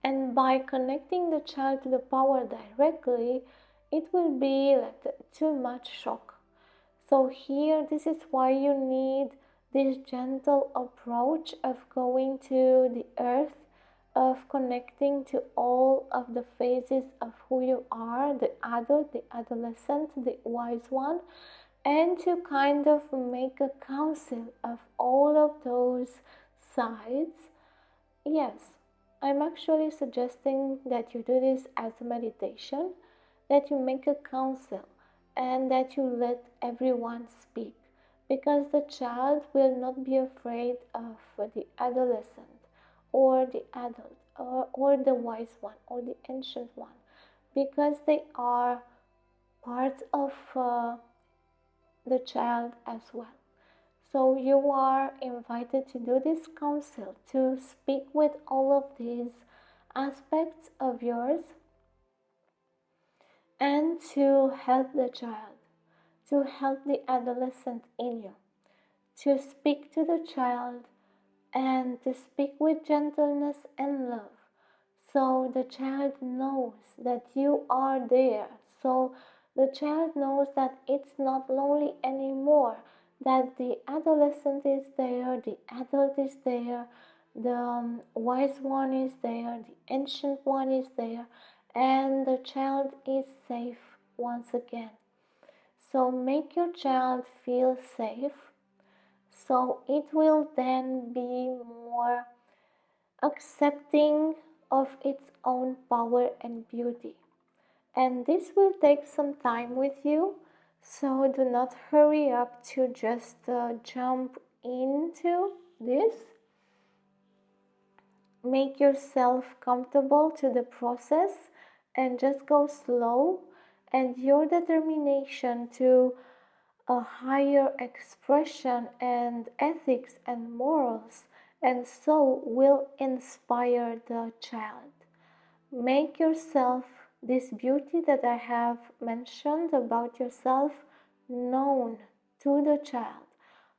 And by connecting the child to the power directly, it will be like too much shock. So here, this is why you need this gentle approach of going to the earth, of connecting to all of the phases of who you are, the adult, the adolescent, the wise one, and to kind of make a council of all of those sides. Yes, I'm actually suggesting that you do this as a meditation, that you make a council, and that you let everyone speak. Because the child will not be afraid of the adolescent, or the adult, or the wise one, or the ancient one, because they are part of the child as well. So you are invited to do this council, to speak with all of these aspects of yours, and to help the child, to help the adolescent in you, to speak to the child and to speak with gentleness and love. So the child knows that you are there. So the child knows that it's not lonely anymore, that the adolescent is there, the adult is there, the wise one is there, the ancient one is there, and the child is safe once again. So make your child feel safe, so it will then be more accepting of its own power and beauty. And this will take some time with you, so do not hurry up to just jump into this. Make yourself comfortable to the process and just go slow, and your determination to a higher expression and ethics and morals and so will inspire the child. Make yourself, this beauty that I have mentioned about yourself, known to the child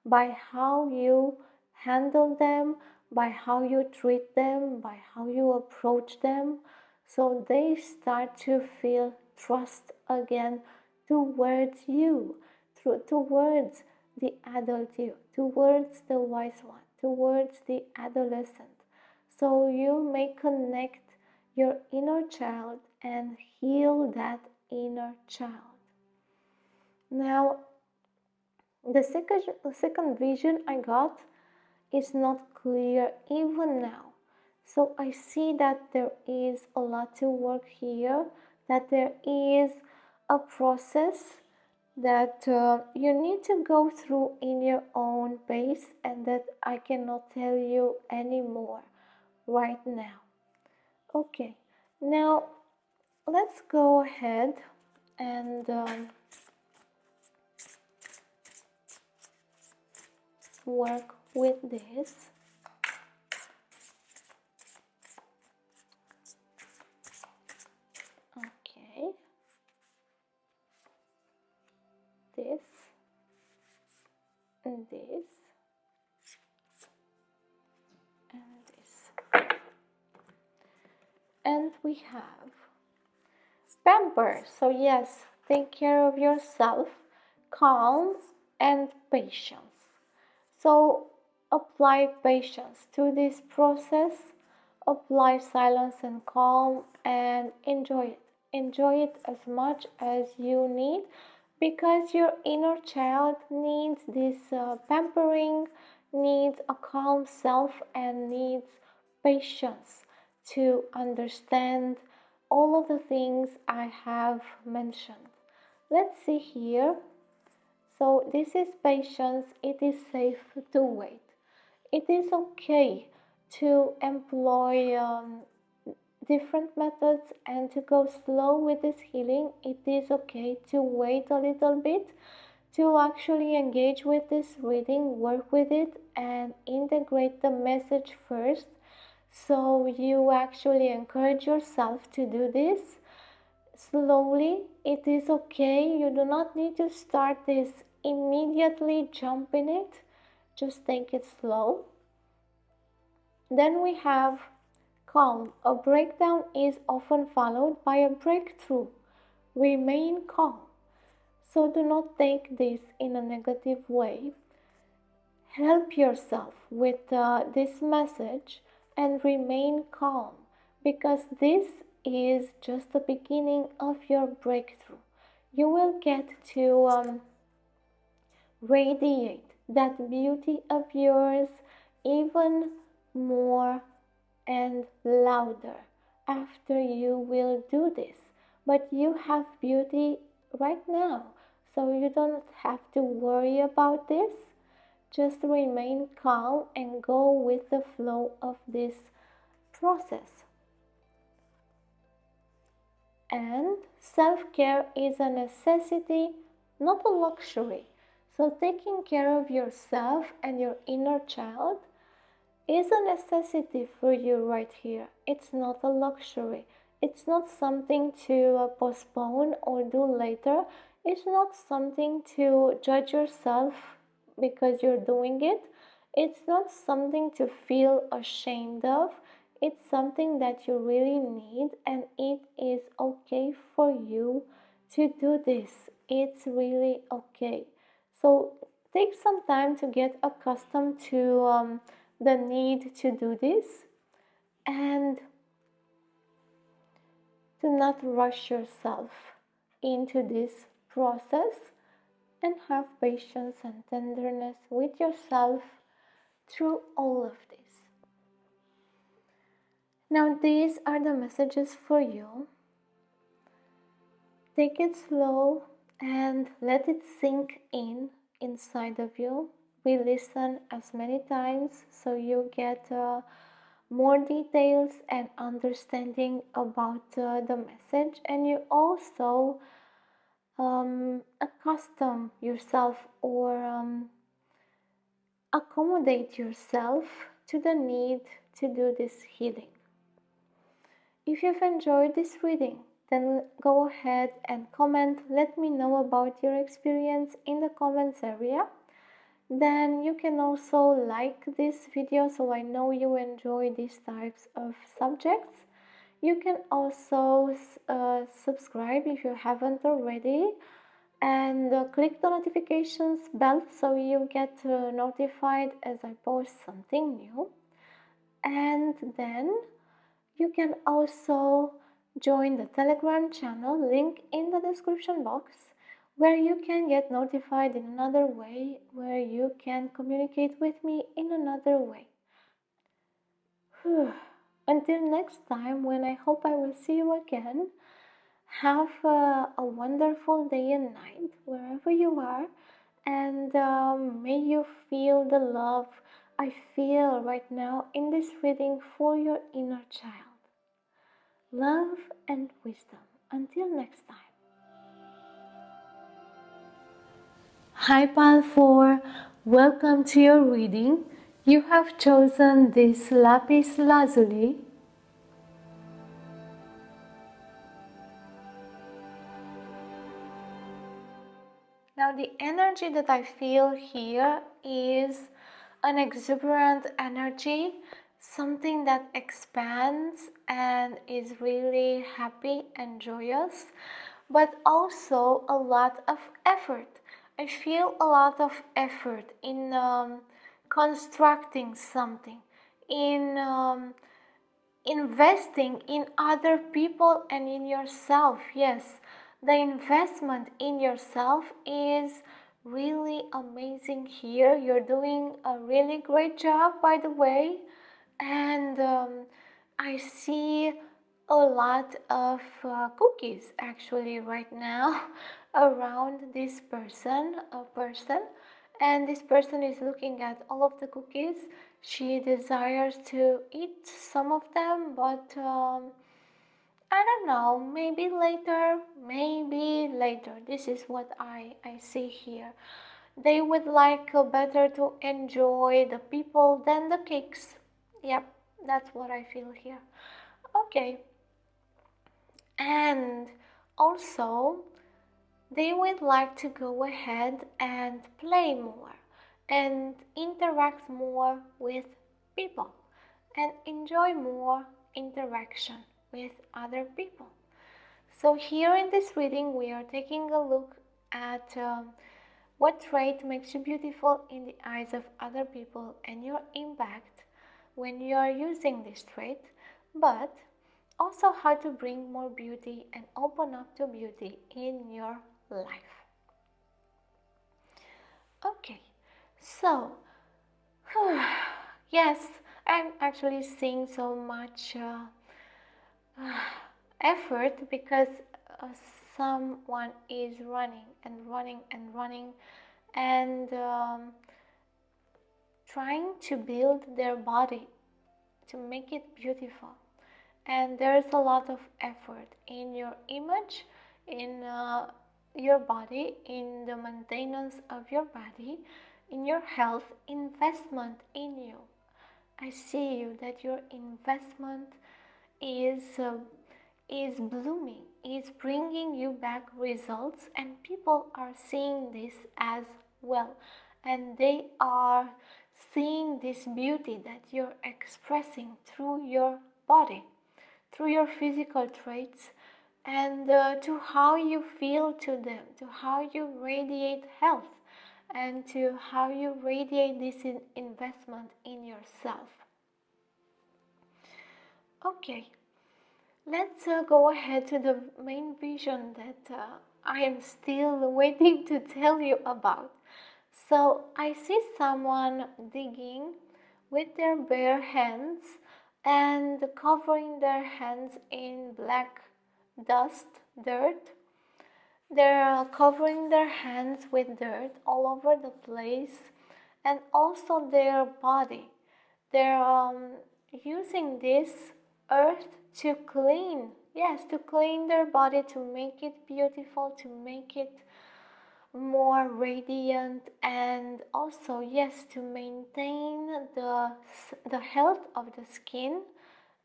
by how you handle them, by how you treat them, by how you approach them, so they start to feel trust again towards you, towards the adult you, towards the wise one, towards the adolescent. So you may connect your inner child and heal that inner child. Now, the second vision I got is not clear even now. So I see that there is a lot to work here, that there is a process that you need to go through in your own pace, and that I cannot tell you anymore right now. Okay, now let's go ahead and work with this. Okay, this and this and this. And we have pamper. So yes, take care of yourself, calm and patience. So apply patience to this process, apply silence and calm, and enjoy it. Enjoy it as much as you need, because your inner child needs this pampering, needs a calm self, and needs patience to understand all of the things I have mentioned. Let's see here. So this is patience. It is safe to wait. It is okay to employ different methods and to go slow with this healing. It is okay to wait a little bit, to actually engage with this reading, work with it, and integrate the message first. So you actually encourage yourself to do this slowly. It is okay. You do not need to start this immediately, jump in it. Just take it slow. Then we have calm. A breakdown is often followed by a breakthrough. Remain calm. So do not take this in a negative way. Help yourself with this message and remain calm, because this is just the beginning of your breakthrough. You will get to radiate that beauty of yours even more and louder after you will do this. But you have beauty right now, so you don't have to worry about this. Just remain calm and go with the flow of this process. And self-care is a necessity, not a luxury. So taking care of yourself and your inner child is a necessity for you right here. It's not a luxury. It's not something to postpone or do later. It's not something to judge yourself because you're doing it. It's not something to feel ashamed of. It's something that you really need, and it is okay for you to do this. It's really okay. So take some time to get accustomed to the need to do this, and to not rush yourself into this process, and have patience and tenderness with yourself through all of this. Now, these are the messages for you. Take it slow and let it sink in inside of you. Re-listen as many times so you get more details and understanding about the message, and you also accustom yourself or accommodate yourself to the need to do this healing. If you've enjoyed this reading, then go ahead and comment. Let me know about your experience in the comments area. Then you can also like this video so I know you enjoy these types of subjects. You can also subscribe if you haven't already, and click the notifications bell so you get notified as I post something new. And then you can also join the Telegram channel, link in the description box, where you can get notified in another way, where you can communicate with me in another way. Until next time, when I hope I will see you again, have a wonderful day and night wherever you are, and may you feel the love I feel right now in this reading for your inner child. Love and wisdom. Until next time. Hi Pal 4, welcome to your reading. You have chosen this lapis lazuli. Now the energy that I feel here is an exuberant energy, something that expands and is really happy and joyous, but also a lot of effort. I feel a lot of effort in constructing something, in investing in other people and in yourself. Yes, the investment in yourself is really amazing here. You're doing a really great job, by the way, and I see a lot of cookies actually right now around this person, and this person is looking at all of the cookies. She desires to eat some of them, but I don't know, maybe later, This is what I see here. They would like better to enjoy the people than the cakes. Yep, that's what I feel here. Okay. And also, they would like to go ahead and play more and interact more with people and enjoy more interaction with other people. So here in this reading, we are taking a look at what trait makes you beautiful in the eyes of other people and your impact when you are using this trait, but also how to bring more beauty and open up to beauty in your life. Okay, so yes, I'm actually seeing so much effort because someone is running and running and running and trying to build their body to make it beautiful. And there's a lot of effort in your image, in your body, in the maintenance of your body, in your health, investment in you. I see you that your investment is blooming, is bringing you back results, and people are seeing this as well, and they are seeing this beauty that you're expressing through your body, through your physical traits, and to how you feel to them, to how you radiate health, and to how you radiate this investment in yourself. Okay, let's go ahead to the main vision that I am still waiting to tell you about. So I see someone digging with their bare hands and covering their hands in black dust, dirt. They're covering their hands with dirt all over the place, and also their body. They're using this earth to clean, yes, to clean their body, to make it beautiful, to make it more radiant, and also, yes, to maintain the health of the skin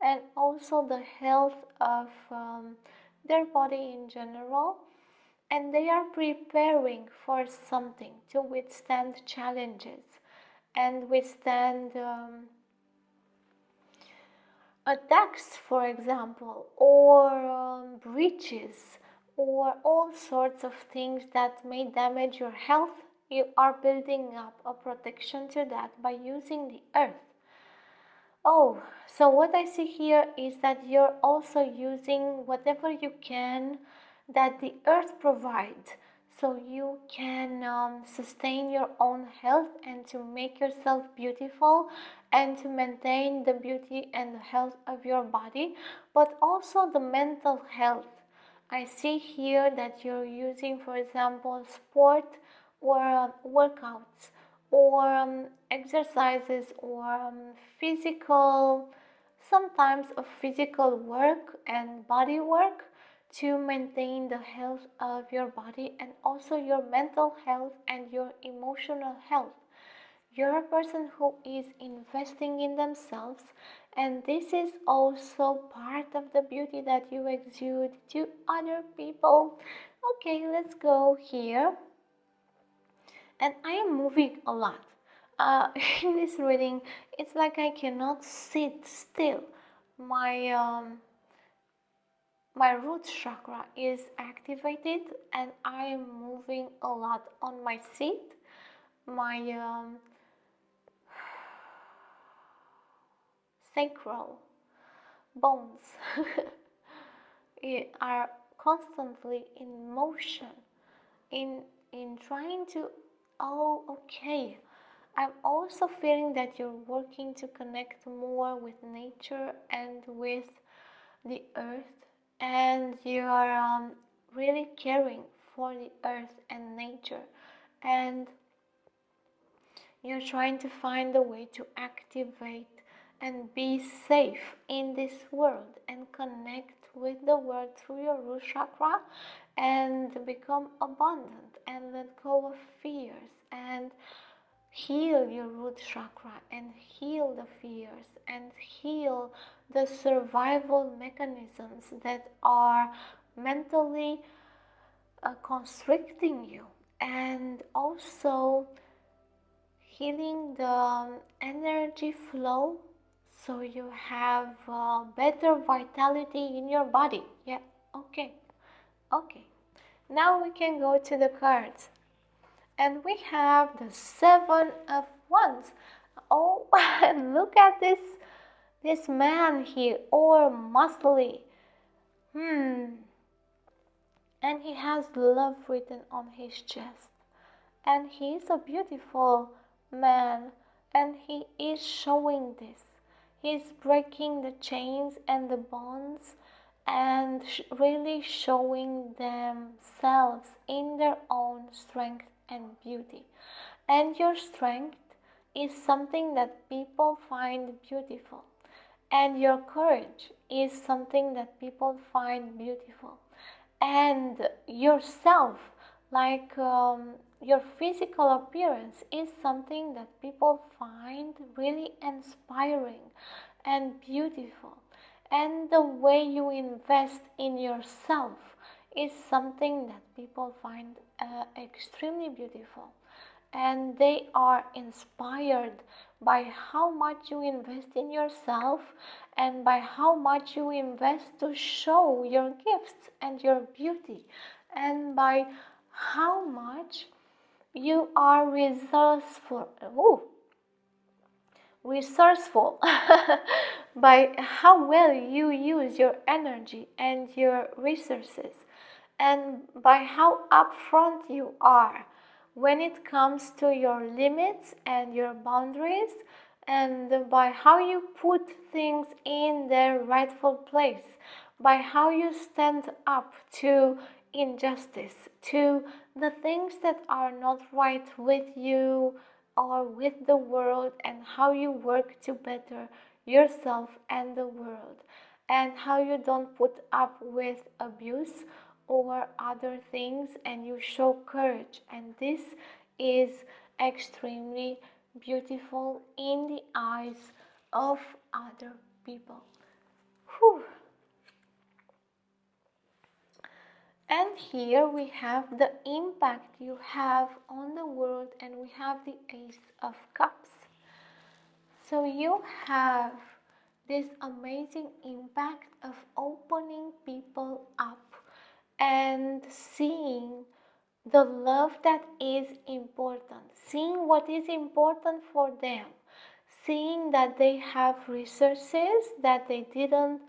and also the health of their body in general. And they are preparing for something to withstand challenges and withstand attacks, for example, or breaches, or all sorts of things that may damage your health. You are building up a protection to that by using the earth. Oh, so what I see here is that you're also using whatever you can that the earth provides, so you can sustain your own health and to make yourself beautiful and to maintain the beauty and the health of your body, but also the mental health. I see here that you're using, for example, sport or workouts or exercises or physical, sometimes of physical work and body work to maintain the health of your body and also your mental health and your emotional health. You're a person who is investing in themselves, and this is also part of the beauty that you exude to other people. Okay, let's go here. And I am moving a lot. In this reading, it's like I cannot sit still. My root chakra is activated, and I am moving a lot on my seat. My sacral bones are constantly in motion, in trying to, oh, okay. I'm also feeling that you're working to connect more with nature and with the earth, and you are really caring for the earth and nature, and you're trying to find a way to activate and be safe in this world and connect with the world through your root chakra and become abundant and let go of fears and heal your root chakra and heal the fears and heal the survival mechanisms that are mentally constricting you, and also healing the energy flow so you have better vitality in your body. Yeah, okay. Now we can go to the cards. And we have the Seven of Wands. Oh, look at this man here, all muscly. And he has love written on his chest. And he is a beautiful man, and he is showing this. He's breaking the chains and the bonds and really showing themselves in their own strength and beauty. And your strength is something that people find beautiful, and your courage is something that people find beautiful, and yourself, like your physical appearance, is something that people find really inspiring and beautiful, and the way you invest in yourself is something that people find extremely beautiful, and they are inspired by how much you invest in yourself and by how much you invest to show your gifts and your beauty, and by how much you are resourceful by how well you use your energy and your resources, and by how upfront you are when it comes to your limits and your boundaries, and by how you put things in their rightful place, by how you stand up to injustice, to the things that are not right with you or with the world, and how you work to better yourself and the world, and how you don't put up with abuse or other things, and you show courage. And this is extremely beautiful in the eyes of other people. Whew. And here we have the impact you have on the world, and we have the Ace of Cups. So you have this amazing impact of opening people up and seeing the love that is important, seeing what is important for them, seeing that they have resources that they didn't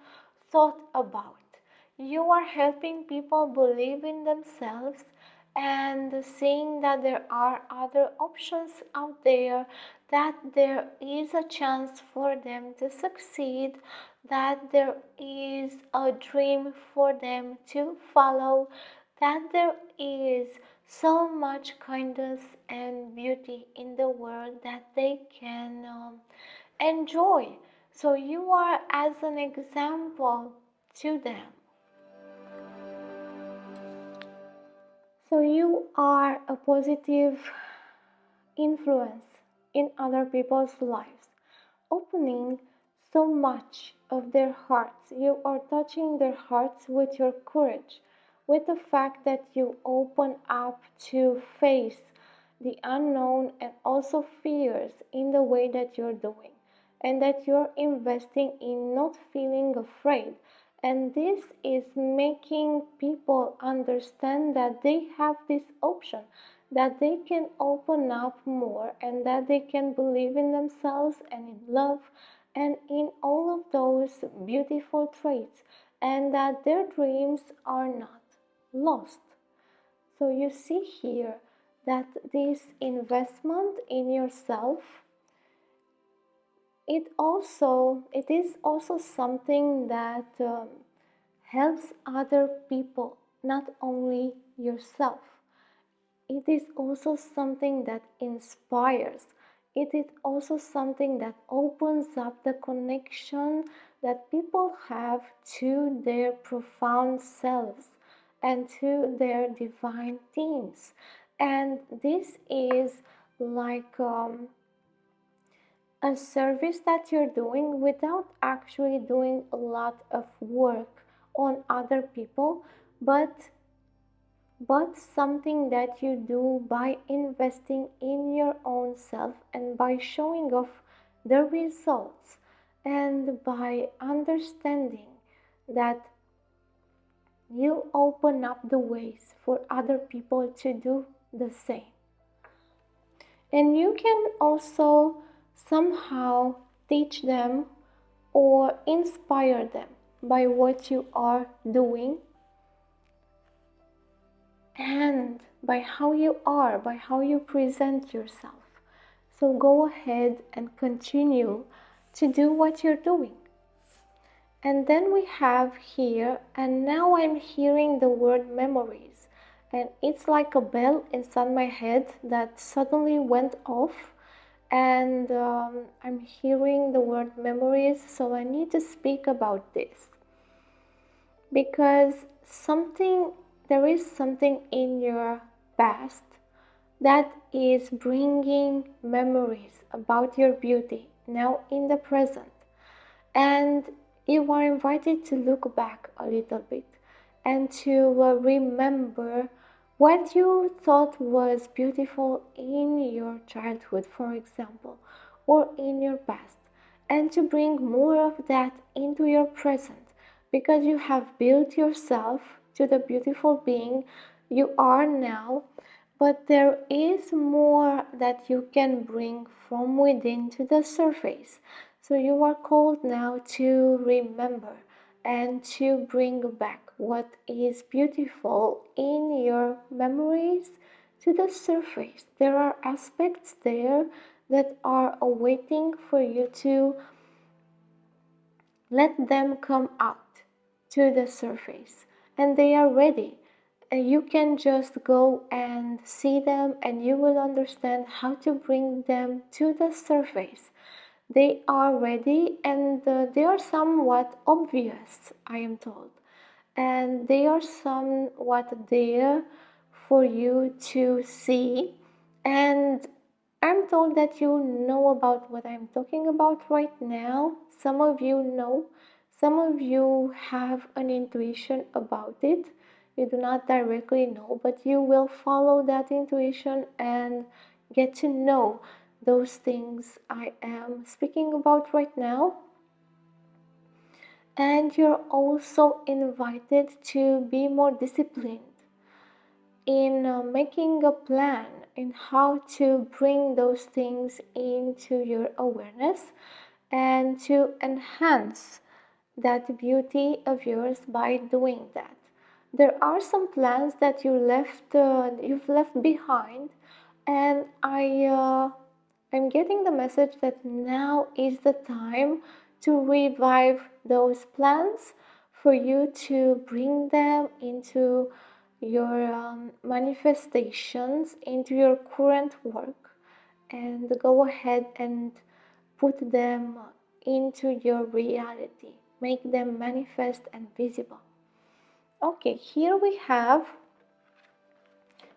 thought about. You are helping people believe in themselves and seeing that there are other options out there, that there is a chance for them to succeed, that there is a dream for them to follow, that there is so much kindness and beauty in the world that they can enjoy. So you are as an example to them. So you are a positive influence in other people's lives, opening so much of their hearts. You are touching their hearts with your courage, with the fact that you open up to face the unknown and also fears in the way that you're doing, and that you're investing in not feeling afraid. And this is making people understand that they have this option, that they can open up more, and that they can believe in themselves and in love and in all of those beautiful traits, and that their dreams are not lost. So you see here that this investment in yourself, it is also something that helps other people, not only yourself. It is also something that inspires. It is also something that opens up the connection that people have to their profound selves and to their divine themes. And this is like a service that you're doing without actually doing a lot of work on other people, but something that you do by investing in your own self and by showing off the results, and by understanding that you open up the ways for other people to do the same. And you can also somehow teach them or inspire them by what you are doing and by how you are, by how you present yourself. So go ahead and continue to do what you're doing. And then we have here, and now I'm hearing the word memories. And it's like a bell inside my head that suddenly went off. And I'm hearing the word memories, so I need to speak about this. Because there is something in your past that is bringing memories about your beauty now in the present. And you are invited to look back a little bit and to remember what you thought was beautiful in your childhood, for example, or in your past, and to bring more of that into your present, because you have built yourself to the beautiful being you are now. But there is more that you can bring from within to the surface. So you are called now to remember and to bring back what is beautiful in your memories to the surface. There are aspects there that are awaiting for you to let them come out to the surface, and they are ready. You can just go and see them, and you will understand how to bring them to the surface. They are ready, and they are somewhat obvious, I am told, and they are somewhat there for you to see. And I'm told that you know about what I'm talking about right now. Some of you know, some of you have an intuition about it. You do not directly know, but you will follow that intuition and get to know those things I am speaking about right now. And you're also invited to be more disciplined in making a plan in how to bring those things into your awareness and to enhance that beauty of yours by doing that. There are some plans that you've left behind, and I'm getting the message that now is the time to revive those plans, for you to bring them into your manifestations, into your current work, and go ahead and put them into your reality. Make them manifest and visible. Okay, here we have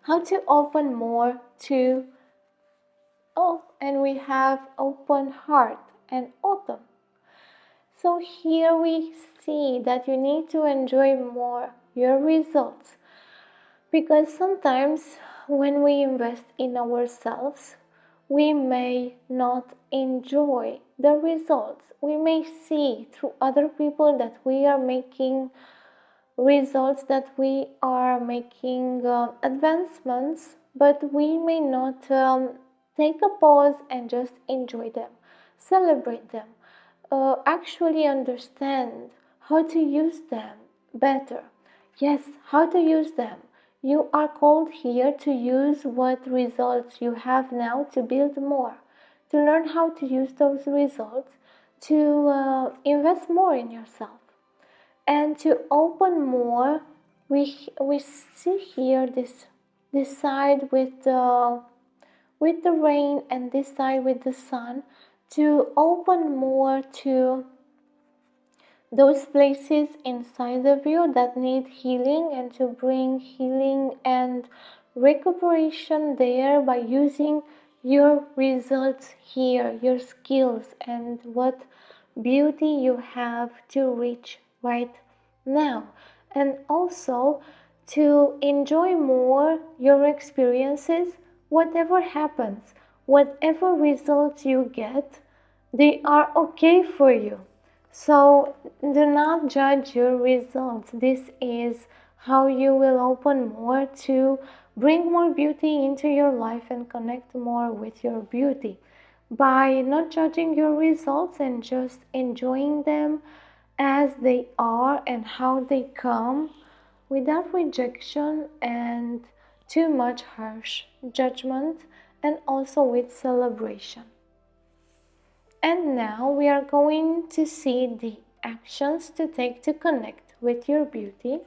how to open more to, and we have open heart and autumn. So here we see that you need to enjoy more your results, because sometimes when we invest in ourselves, we may not enjoy the results. We may see through other people that we are making results, that we are making advancements, but we may not take a pause and just enjoy them, celebrate them, actually understand how to use them better. Yes, how to use them. You are called here to use what results you have now to build more, to learn how to use those results, to invest more in yourself, and to open more. We see here this side with the rain, and this side with the sun, to open more to those places inside of you that need healing, and to bring healing and recuperation there by using your results here, your skills, and what beauty you have to reach right now. And also to enjoy more your experiences, whatever happens, whatever results you get, they are okay for you. So do not judge your results. This is how you will open more to bring more beauty into your life and connect more with your beauty by not judging your results and just enjoying them as they are and how they come without rejection and too much harsh judgment, and also with celebration. And now we are going to see the actions to take to connect with your beauty.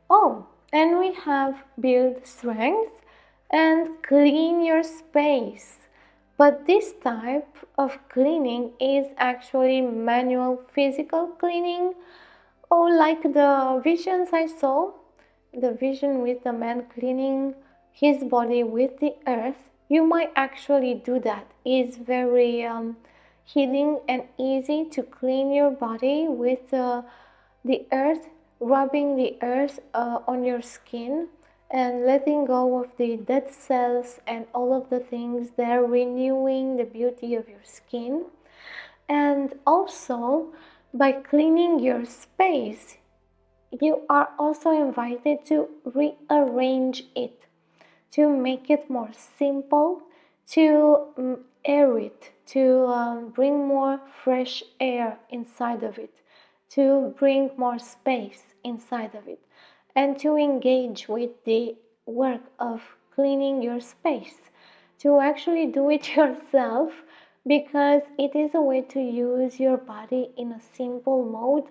Oh, and we have build strength and clean your space. But this type of cleaning is actually manual physical cleaning. Oh, like the visions I saw, the vision with the man cleaning his body with the earth. You might actually do that. It's very healing and easy to clean your body with the earth, rubbing the earth on your skin and letting go of the dead cells and all of the things there, renewing the beauty of your skin. And also, by cleaning your space, you are also invited to rearrange it, to make it more simple, to air it, to bring more fresh air inside of it, to bring more space inside of it, and to engage with the work of cleaning your space, to actually do it yourself, because it is a way to use your body in a simple mode,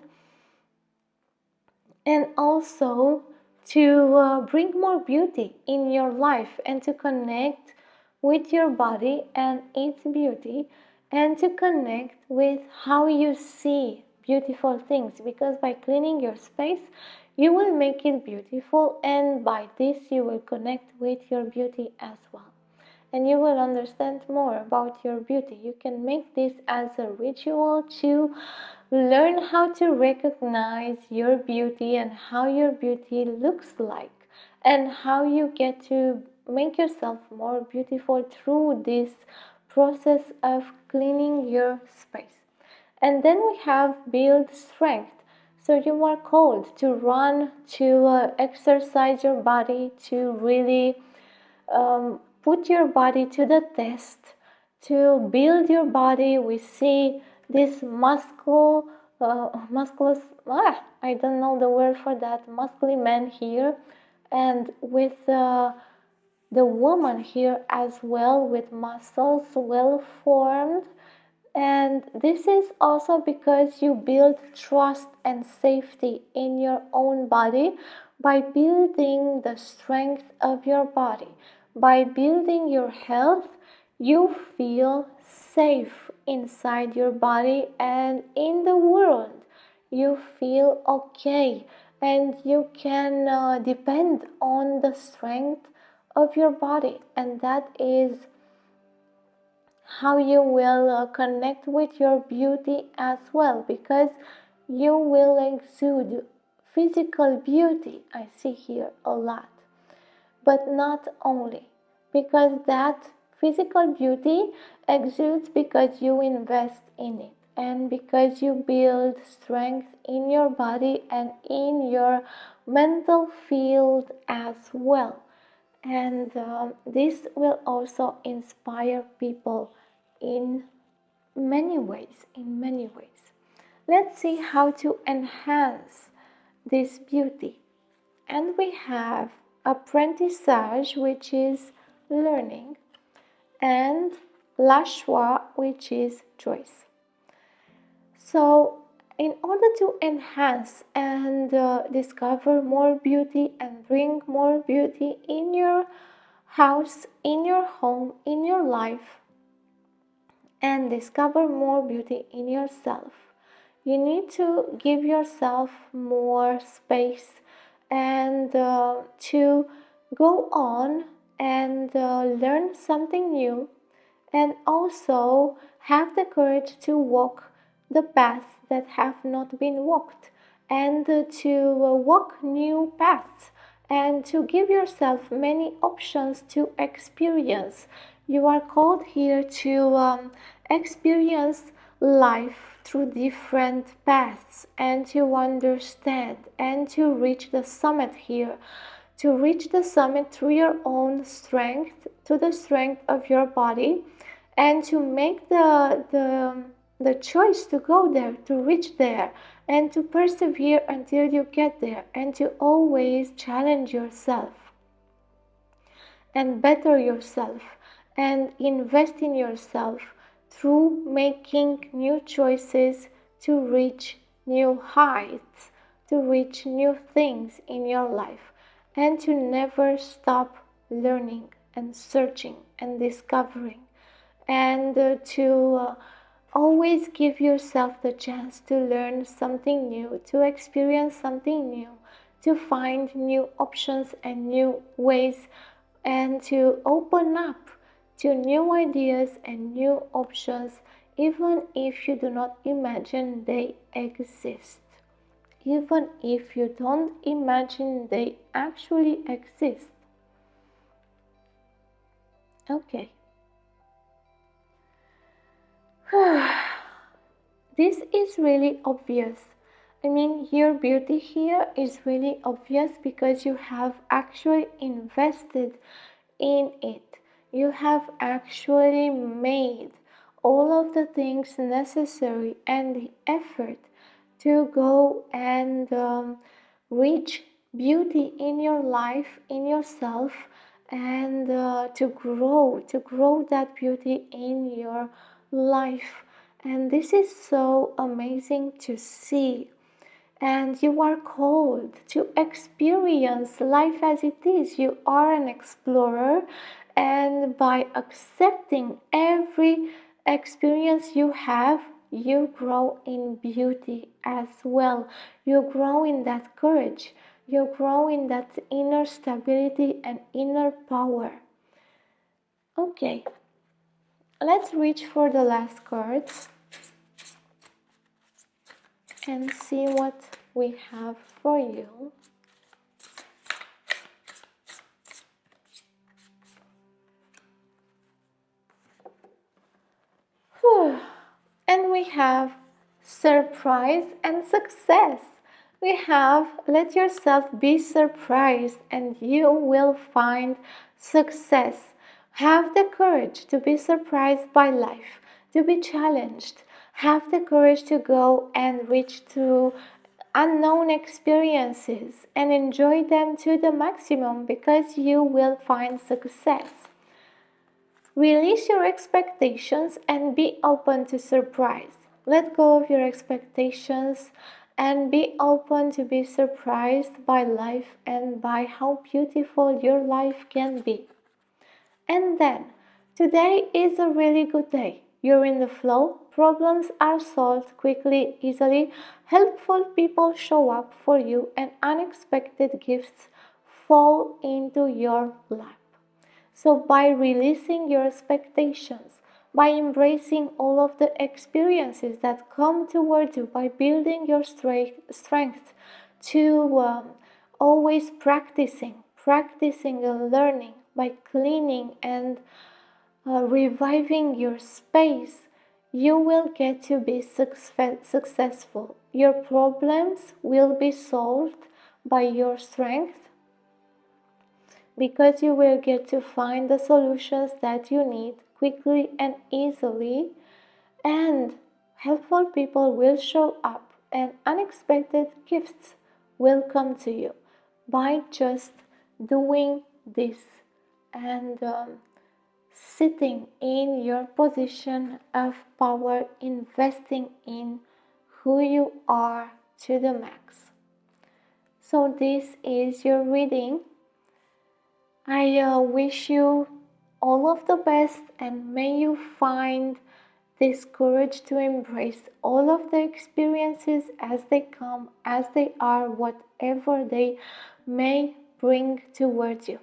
and also to bring more beauty in your life and to connect with your body and its beauty, and to connect with how you see beautiful things, because by cleaning your space you will make it beautiful, and by this you will connect with your beauty as well, and you will understand more about your beauty. You can make this as a ritual to learn how to recognize your beauty and how your beauty looks like, and how you get to make yourself more beautiful through this process of cleaning your space. And then we have build strength. So you are called to run, to exercise your body, to really put your body to the test, to build your body. We see this musculous, I don't know the word for that, muscly man here, and with the woman here as well, with muscles well formed. And this is also because you build trust and safety in your own body by building the strength of your body. By building your health, you feel safe inside your body and in the world. You feel okay, and you can depend on the strength of your body, and that is how you will connect with your beauty as well, because you will exude physical beauty. I see here a lot, but not only, because that physical beauty exudes because you invest in it, and because you build strength in your body and in your mental field as well. And this will also inspire people in many ways, Let's see how to enhance this beauty. And we have apprentissage, which is learning, and la joie, which is choice. So in order to enhance and discover more beauty and bring more beauty in your house, in your home, in your life, and discover more beauty in yourself, you need to give yourself more space, and to go on and learn something new, and also have the courage to walk the paths that have not been walked, and to walk new paths, and to give yourself many options to experience. You are called here to experience life through different paths and to understand and to reach the summit here, to reach the summit through your own strength, to the strength of your body, and to make the choice to go there, to reach there, and to persevere until you get there, and to always challenge yourself and better yourself and invest in yourself through making new choices to reach new heights, to reach new things in your life, and to never stop learning and searching and discovering, and to always give yourself the chance to learn something new, to experience something new, to find new options and new ways, and to open up to new ideas and new options, even if you do not imagine they exist. Even if you don't imagine they actually exist. Okay. This is really obvious. I mean, your beauty here is really obvious because you have actually invested in it. You have actually made all of the things necessary and the effort to go and reach beauty in your life, in yourself, and to grow that beauty in your life. And this is so amazing to see. And you are called to experience life as it is. You are an explorer, and by accepting every experience you have, you grow in beauty as well. You grow in that courage. You grow in that inner stability and inner power. Okay, let's reach for the last cards and see what we have for you. And we have surprise and success. We have let yourself be surprised and you will find success. Have the courage to be surprised by life, to be challenged. Have the courage to go and reach to unknown experiences and enjoy them to the maximum because you will find success. Release your expectations and be open to surprise. Let go of your expectations and be open to be surprised by life and by how beautiful your life can be. And then, today is a really good day. You're in the flow, problems are solved quickly, easily, helpful people show up for you, and unexpected gifts fall into your lap. So, by releasing your expectations, by embracing all of the experiences that come towards you, by building your strength to always practicing and learning, by cleaning and reviving your space, you will get to be successful. Your problems will be solved by your strength, because you will get to find the solutions that you need quickly and easily, and helpful people will show up and unexpected gifts will come to you by just doing this and sitting in your position of power, investing in who you are to the max. So this is your reading. I wish you all of the best, and may you find this courage to embrace all of the experiences as they come, as they are, whatever they may bring towards you.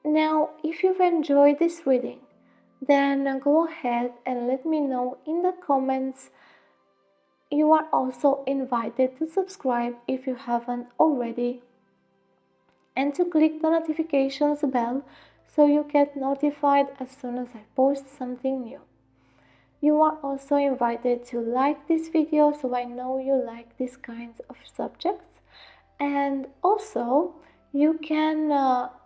Now, if you've enjoyed this reading, then go ahead and let me know in the comments. You are also invited to subscribe if you haven't already, and to click the notifications bell so you get notified as soon as I post something new. You are also invited to like this video so I know you like these kinds of subjects. And also, you can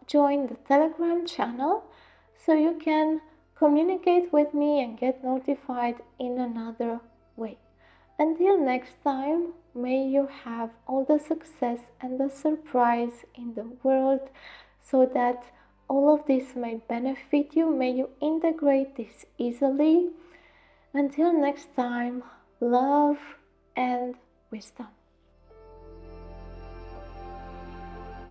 join the Telegram channel so you can communicate with me and get notified in another way. Until next time, may you have all the success and the surprise in the world so that all of this may benefit you. May you integrate this easily. Until next time, love and wisdom.